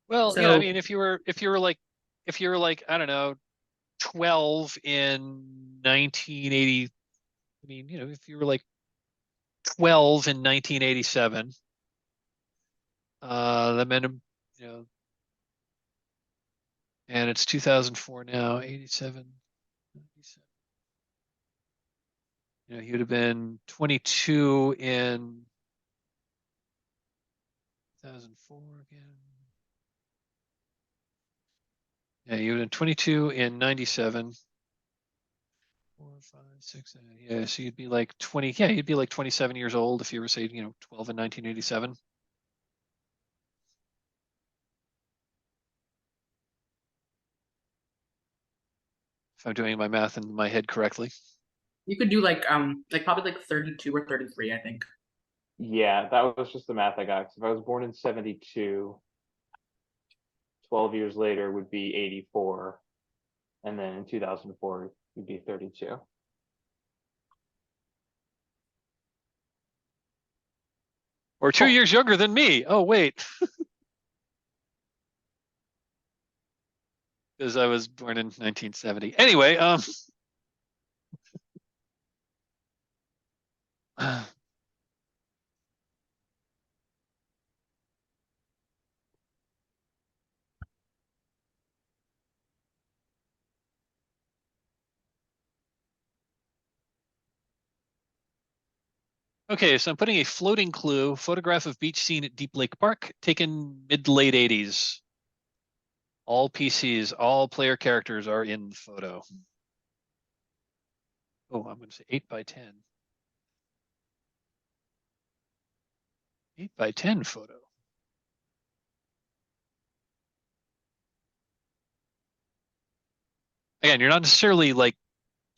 Well, So- I mean, if you were like, I don't know, 12 in 1980. I mean, if you were like 12 in 1987, that meant, and it's 2004 now, 87. 97. He would have been 22 in 2004 again. Yeah, you would have been 22 in 97. 4, 5, 6, 7. Yeah, so you'd be like 20. Yeah, you'd be like 27 years old if you were, say, 12 in 1987. If I'm doing my math in my head correctly. You could do like probably like 32 or 33, I think. Yeah, that was just the math I got. 'Cause if I was born in 72, 12 years later would be 84, and then in 2004 you'd be 32. Or 2 years younger than me. Oh, wait. Because I was born in 1970. Anyway, okay, so I'm putting a floating clue, photograph of beach scene at Deep Lake Park, taken mid to late 80s. All PCs, all player characters are in the photo. Oh, I'm going to say 8 by 10. 8 by 10 photo. Again, you're not necessarily like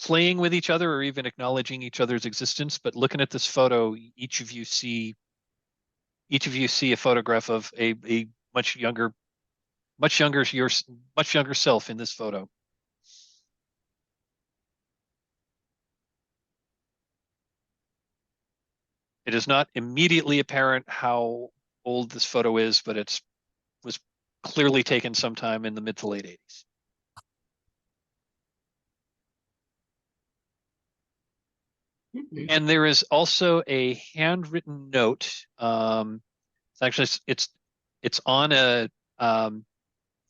playing with each other or even acknowledging each other's existence, but looking at this photo, each of you see a photograph of a much younger self in this photo. It is not immediately apparent how old this photo is, but was clearly taken sometime in the mid to late 80s. And there is also a handwritten note. It's actually it's on a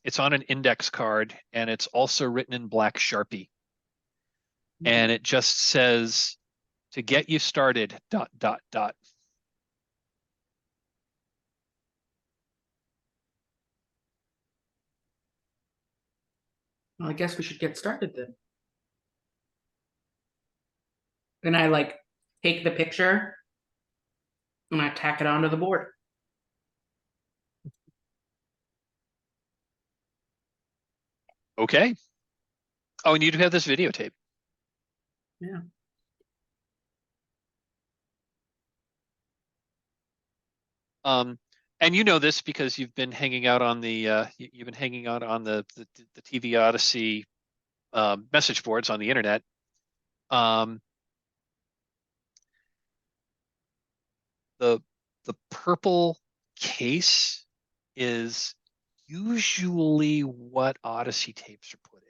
it's on an index card, and it's also written in black Sharpie. And it just says, "To get you started, ... Well, I guess we should get started then. Then I like take the picture and I tack it onto the board. Okay. Oh, and you do have this videotape. Yeah. And you know this because you've been hanging out on the TV Odyssey message boards on the internet. The purple case is usually what Odyssey tapes are put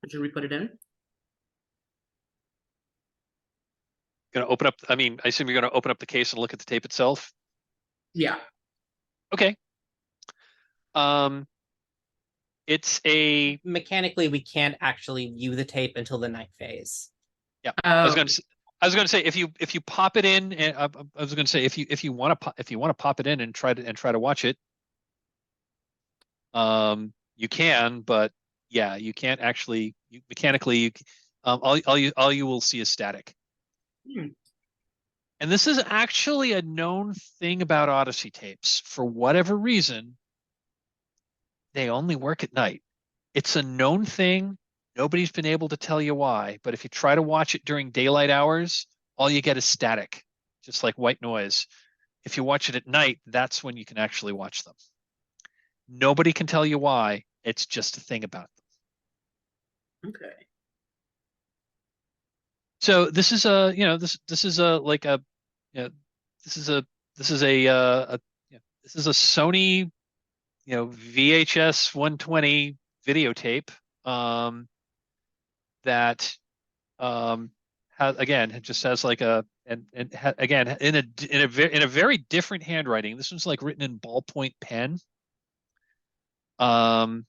in. Should we put it in? Gonna open up. I mean, I assume you're gonna open up the case and look at the tape itself. Yeah. Okay. Um, it's a Mechanically, we can't actually view the tape until the night phase. yeah. Oh, I was gonna say if you pop it in, and I was gonna say if you want to pop it in and try to watch it, you can, but yeah, you can't actually mechanically. All you will see is static. hmm. And this is actually a known thing about Odyssey tapes. For whatever reason, they only work at night. It's a known thing. Nobody's been able to tell you why, but if you try to watch it during daylight hours, all you get is static, just like white noise. If you watch it at night, that's when you can actually watch them. Nobody can tell you why. It's just a thing about them. Okay. So this is a, this is a like a, you know, this is a this is a this is a Sony, VHS 120 videotape that has again it just has like a and ha, again in a very different handwriting. This one's like written in ballpoint pen. Um,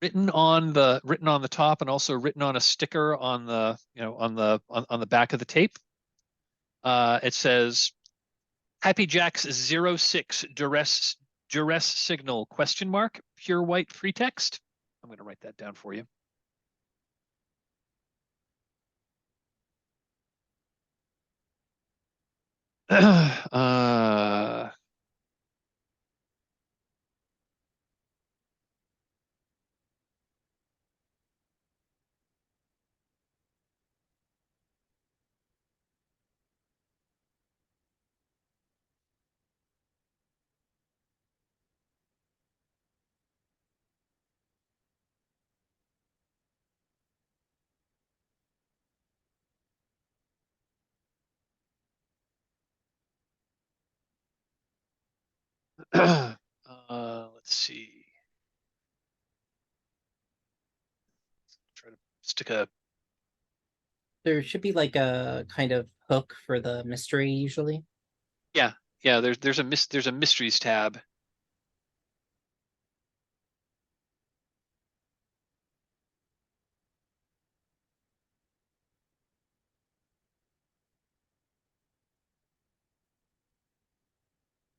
written on the top and also written on a sticker on the on the back of the tape. It says Happy Jack's 06 duress signal question mark pure white pretext. I'm going to write that down for you. uh, let's see. Try to stick a There should be like a kind of hook for the mystery usually. yeah there's a mysteries tab.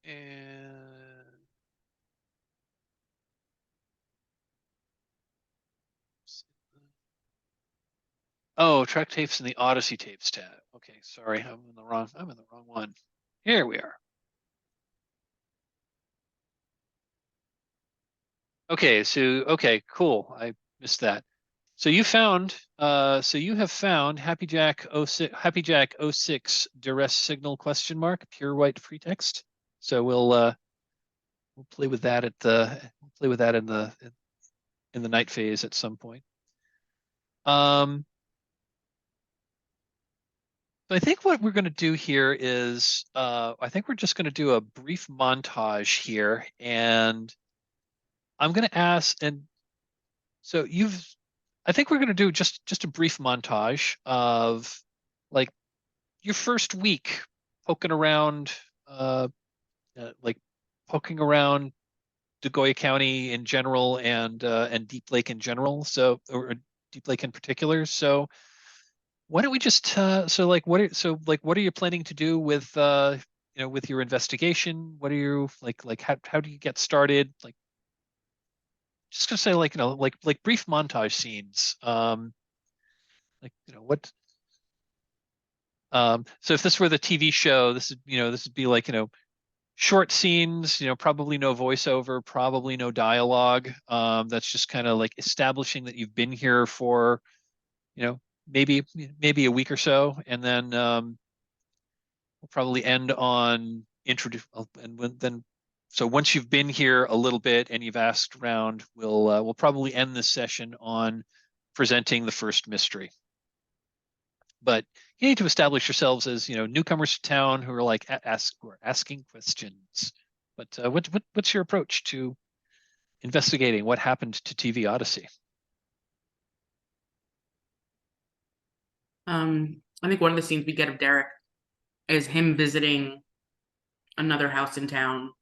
And oh, track tapes in the Odyssey tapes tab. Okay, sorry, I'm in the wrong one. Here we are. Okay, cool. I missed that. So you have found Happy Jack 06 duress signal question mark pure white pretext. So we'll play with that we'll play with that in the night phase at some point. Um, I think what we're going to do here is I think we're just going to do a brief montage here, and I'm going to ask, and so I think we're going to do just a brief montage of like your first week poking around, uh, like poking around Degoya County in general and Deep Lake in general. So or Deep Lake in particular. So why don't we just what are you planning to do with with your investigation? What are you how do you get started? Like just gonna say like brief montage scenes. Like what so if this were the TV show, this would be like short scenes, probably no voiceover, probably no dialogue. That's just kind of like establishing that you've been here for maybe a week or so, and then we'll probably end on introduce and then so once you've been here a little bit and you've asked around, we'll probably end this session on presenting the first mystery. But you need to establish yourselves as newcomers to town who are like who are asking questions. But what's your approach to investigating what happened to TV Odyssey? I think one of the scenes we get of Derek is him visiting another house in town.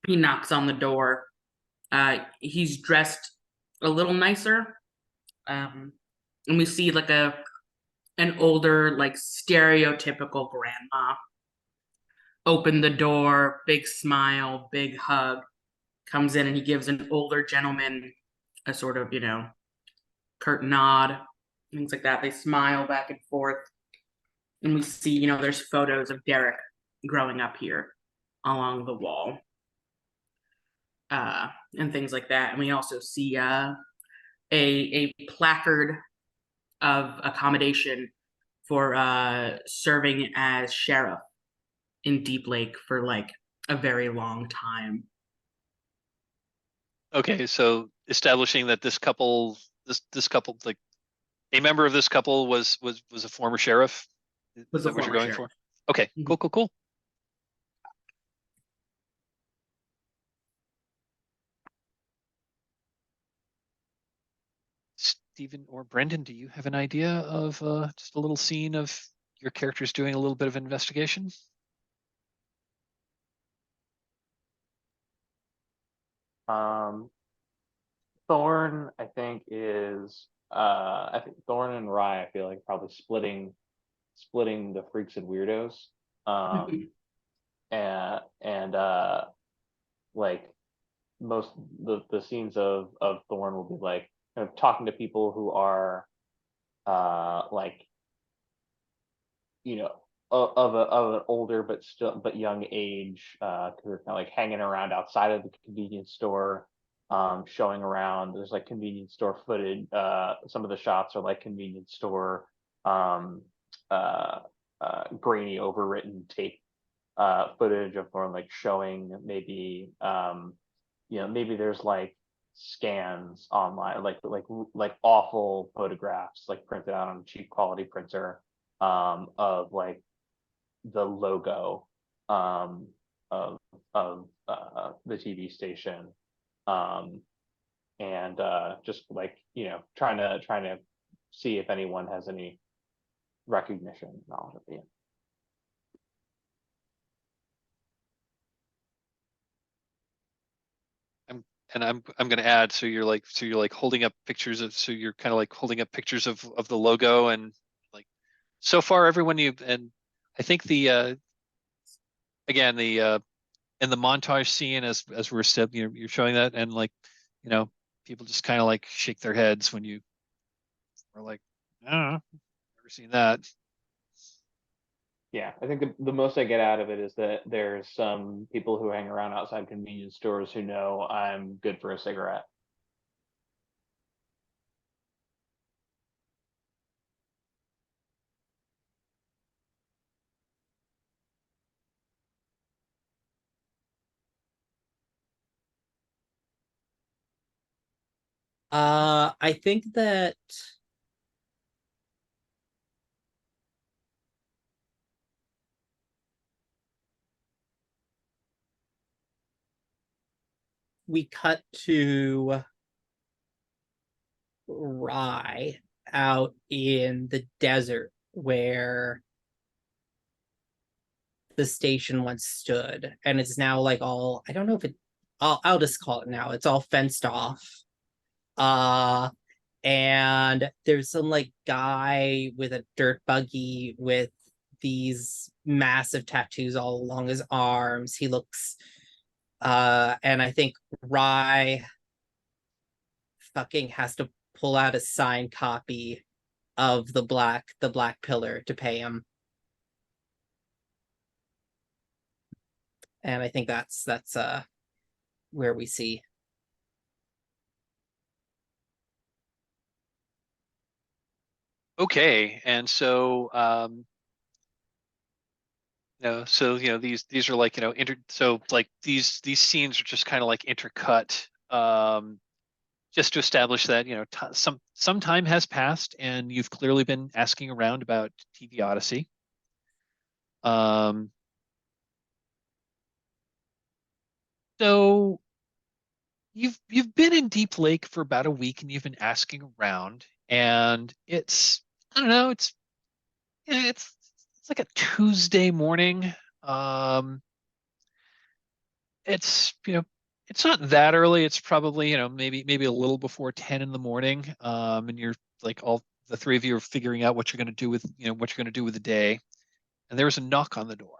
He knocks on the door. He's dressed a little nicer. And we see like an older, like stereotypical grandma open the door, big smile, big hug, comes in and he gives an older gentleman a sort of, curt nod, things like that. They smile back and forth. And we see, there's photos of Derek growing up here along the wall. And things like that. And we also see a placard of accommodation for serving as sheriff in Deep Lake for like a very long time. Okay, so establishing that this couple, like a member of this couple was a former sheriff. Was Is a that what you're former going sheriff. for? Okay, Mhm. cool. Stephen or Brendan, do you have an idea of just a little scene of your characters doing a little bit of investigation? Thorn, I think Thorn and Rye, I feel like probably splitting the freaks and weirdos. And like most the scenes of Thorn will be like kind of talking to people who are like of an older but young age, who are kind of like hanging around outside of the convenience store, showing around. There's like convenience store footage. Some of the shots are like convenience store, um, uh, grainy overwritten tape footage of Thorn, like showing maybe maybe there's like scans online, like awful photographs like printed out on a cheap quality printer, of like the logo, um, of the TV station, um, and just like trying to see if anyone has any recognition knowledge of it. I'm going to add, so you're like holding up pictures of, so you're kind of like holding up pictures of the logo, and like so far everyone and I think again in the montage scene, as we're said, you're showing that, and like people just kind of like shake their heads when you are like, oh, never seen that. Yeah, I think the most I get out of it is that there's some people who hang around outside convenience stores who know I'm good for a cigarette. I think that we cut to Rye out in the desert where the station once stood, and it's now like all, I don't know if it, I'll just call it now, it's all fenced off. Uh and there's some like guy with a dirt buggy with these massive tattoos all along his arms. He looks and I think Rye fucking has to pull out a signed copy of the black pillar to pay him. And I think that's where we see. Okay, and so these are like so like these scenes are just kind of like intercut, just to establish that some time has passed and you've clearly been asking around about TV Odyssey. So you've been in Deep Lake for about a week and you've been asking around, and it's I don't know. It's like a Tuesday morning. It's it's not that early. It's probably maybe a little before 10 in the morning. And you're like all the three of you are figuring out what you're going to do with what you're going to do with the day. And there's a knock on the door.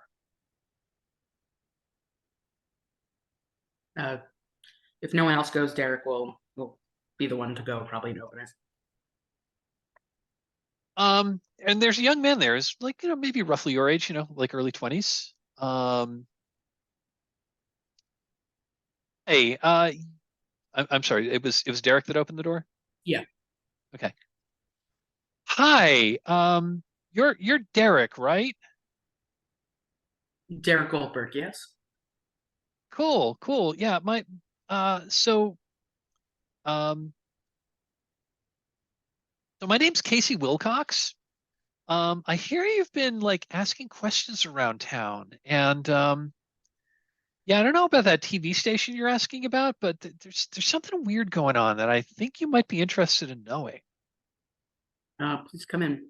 If no one else goes, Derek will be the one to go, probably, and open it. And there's a young man there, is like maybe roughly your age, like early 20s. Hey, I'm sorry. It was Derek that opened the door. Yeah. Okay. Hi. You're Derek, right? Derek Goldberg, yes. Cool. Yeah, so um so my name's Casey Wilcox. I hear you've been like asking questions around town, and yeah, I don't know about that TV station you're asking about, but there's something weird going on that I think you might be interested in knowing. Please come in.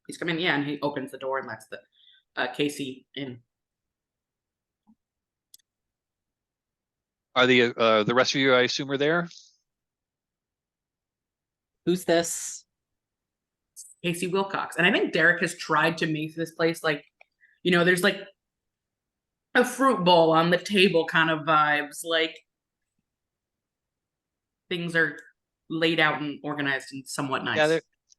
Please come in. Yeah, and he opens the door and lets the Casey in. Are the rest of you, I assume, are there? Who's this? Casey Wilcox. And I think Derek has tried to make this place like, there's like a fruit bowl on the table kind of vibes. Like things are laid out and organized and somewhat nice. Yeah,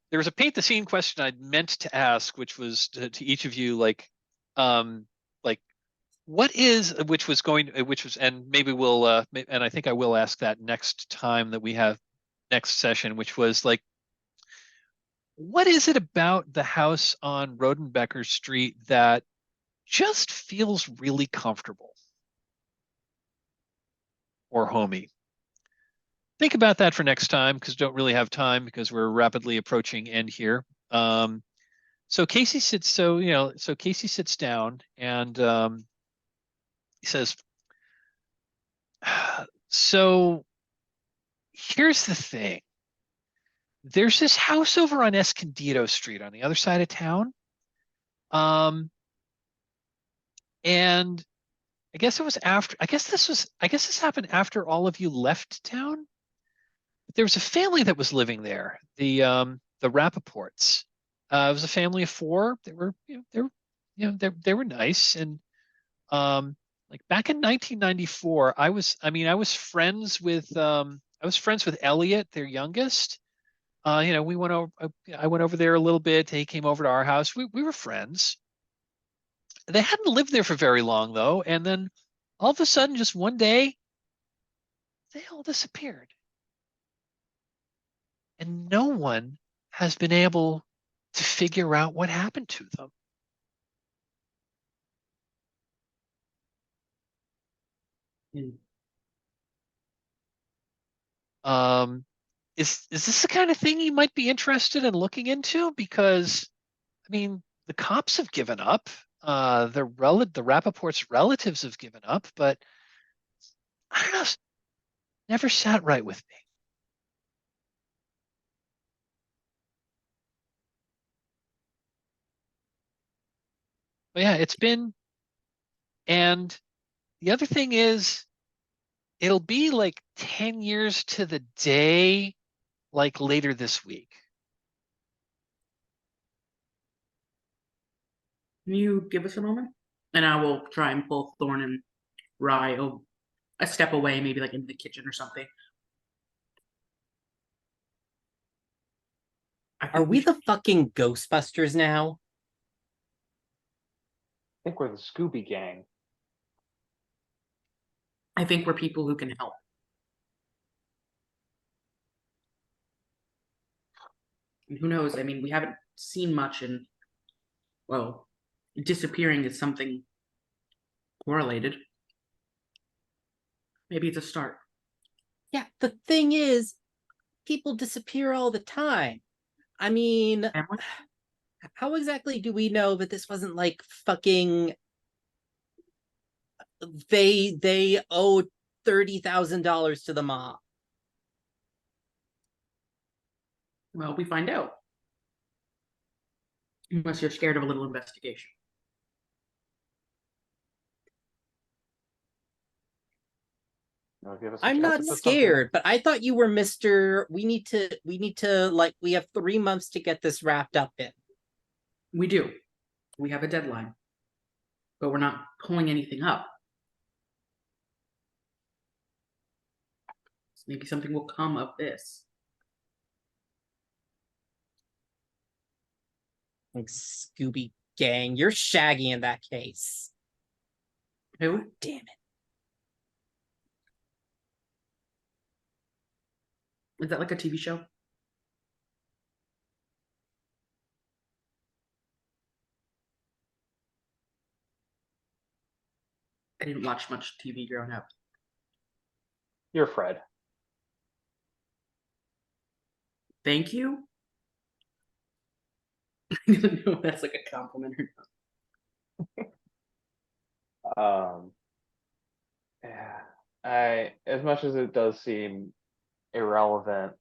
there was a paint the scene question I'd meant to ask, which was to each of you, like what is, which was, and maybe we'll, and I think I will ask that next time that we have next session, which was like, what is it about the house on Rodenbecker Street that just feels really comfortable or homey? Think about that for next time, because don't really have time because we're rapidly approaching end here. So Casey sits down and he says, so here's the thing. There's this house over on Escondido Street on the other side of town. And I guess this happened after all of you left town. But there was a family that was living there, the Rappaports. It was a family of four. They were, they were nice. And like back in 1994, I was friends with Elliot, their youngest. We went over. I went over there a little bit. He came over to our house. We were friends. They hadn't lived there for very long though, and then all of a sudden, just one day, they all disappeared, and no one has been able to figure out what happened to them. Is this the kind of thing you might be interested in looking into? Because, I mean, the cops have given up. The Rappaport's relatives have given up, but I don't know, never sat right with me. But yeah, it's been, and the other thing is, it'll be like 10 years to the day, like later this week. Can you give us a moment? And I will try and pull Thorn and Rye a step away, maybe like into the kitchen or something. Are we the fucking Ghostbusters now? I think we're the Scooby Gang. I think we're people who can help. And who knows? I mean, we haven't seen much, and well, disappearing is something correlated. Maybe it's a start. Yeah, the thing is, people disappear all the time. I mean, how exactly do we know that this wasn't like fucking they owe $30,000 to the mob? Well, we find out. Unless you're scared of a little investigation. Give us a I'm chance not to put something scared, but I thought you were Mr. We need to like we have 3 months to get this wrapped up in. We do. We have a deadline. But we're not pulling anything up. So maybe something will come of this. Like Scooby Gang, you're Shaggy in that case. Who? Damn it. Is that like a TV show? I didn't watch much TV growing up. You're Fred. Thank you. I don't know if that's like a compliment or not. Yeah, as much as it does seem irrelevant,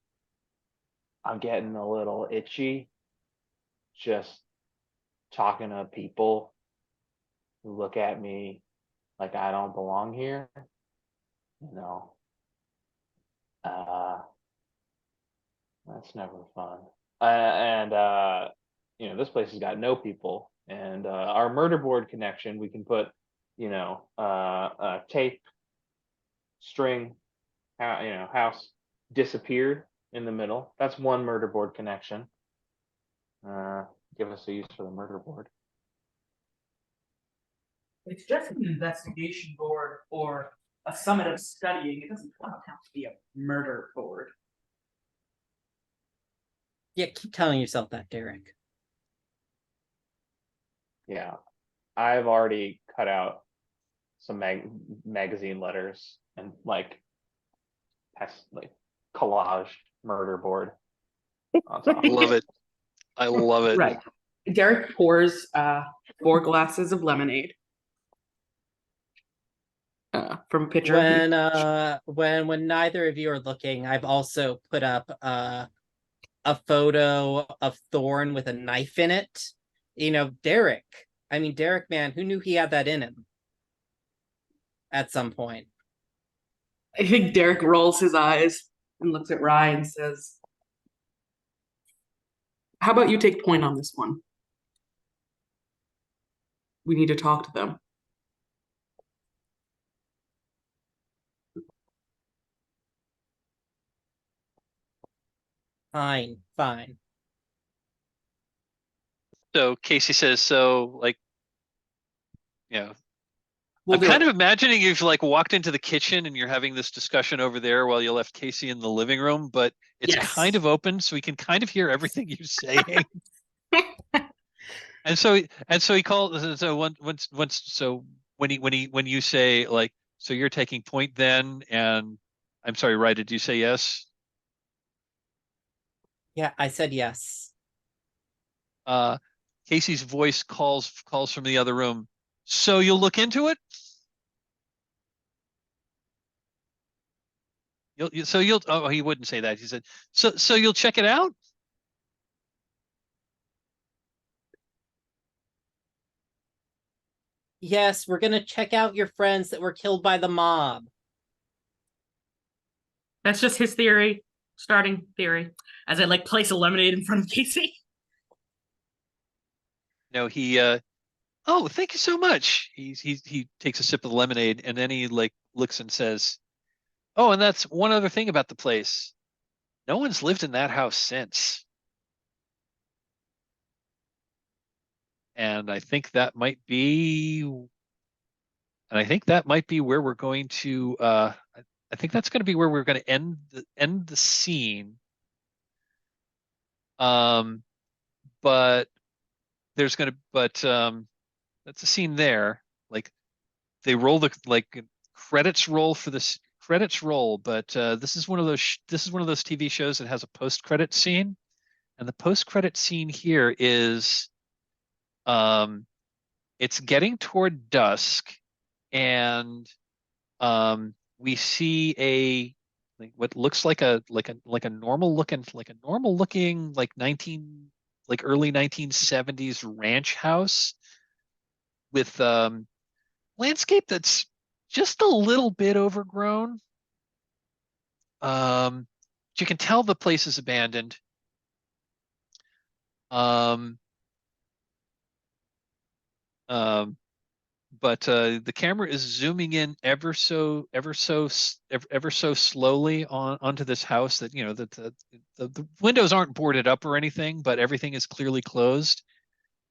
I'm getting a little itchy just talking to people who look at me like I don't belong here. You know, that's never fun. This place has got no people, and our murder board connection, we can put, tape, string, house disappeared in the middle. That's one murder board connection. Give us a use for the murder board. It's just an investigation board or a summit of studying. It doesn't have to be a murder board. Yeah, keep telling yourself that, Derek. Yeah, I've already cut out some magazine letters and collage murder board on top. I love it. I love it. Right. Derek pours 4 glasses of lemonade from a pitcher. When neither of you are looking, I've also put up a photo of Thorn with a knife in it. Derek. I mean, Derek, man, who knew he had that in him? At some point. I think Derek rolls his eyes and looks at Rye and says, "How about you take point on this one? We need to talk to them." Fine. So Casey says, We'll I'm do kind it. of imagining you've walked into the kitchen and you're having this discussion over there while you left Casey in the living room, but it's Yes. kind of open, so we can kind of hear everything you're saying. And so he calls. So when you say so you're taking point then, and I'm sorry, Rye, did you say yes? Yeah, I said yes. Casey's voice calls from the other room. So you'll look into it? Oh, he wouldn't say that. He said, so you'll check it out? Yes, we're gonna check out your friends that were killed by the mob. That's just his theory, starting theory. As I place a lemonade in front of Casey. No, he oh, thank you so much. He takes a sip of the lemonade and then he looks and says, "Oh, and that's one other thing about the place. No one's lived in that house since." And I think that might be where we're going to I think that's going to be where we're going to end the scene. But there's going to that's a scene there. They roll the credits roll for this credits roll, but this is one of those TV shows that has a post-credit scene, and the post-credit scene here is it's getting toward dusk, and we see what looks like a normal looking 19 like early 1970s ranch house with landscape that's just a little bit overgrown. You can tell the place is abandoned. Um, um, but the camera is zooming in ever so slowly onto this house that, you know, that the windows aren't boarded up or anything, but everything is clearly closed.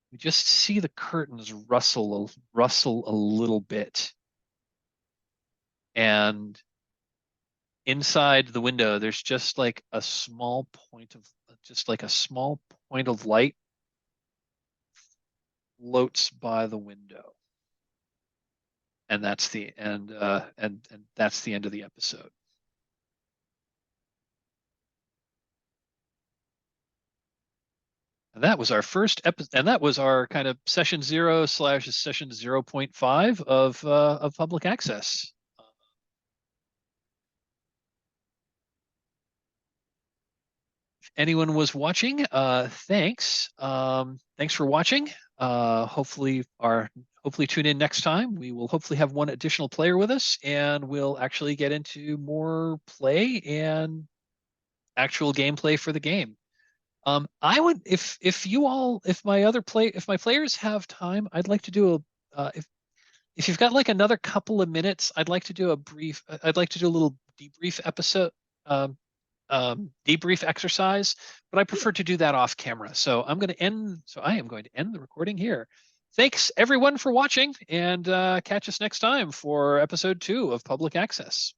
You just see the curtains rustle a little bit. And inside the window, there's just like a small point of light floats by the window. And that's the end, and that's the end of the episode. And that was our first episode, and that was our kind of session 0 / session 0.5 of public access. If anyone was watching, thanks. Thanks for watching. Hopefully tune in next time. We will hopefully have one additional player with us, and we'll actually get into more play and actual gameplay for the game. I would, if my players have time, I'd like to do if you've got like another couple of minutes, I'd like to do a little debrief episode, debrief exercise, but I prefer to do that off camera. So I am going to end the recording here. Thanks everyone for watching, and catch us next time for episode 2 of Public Access.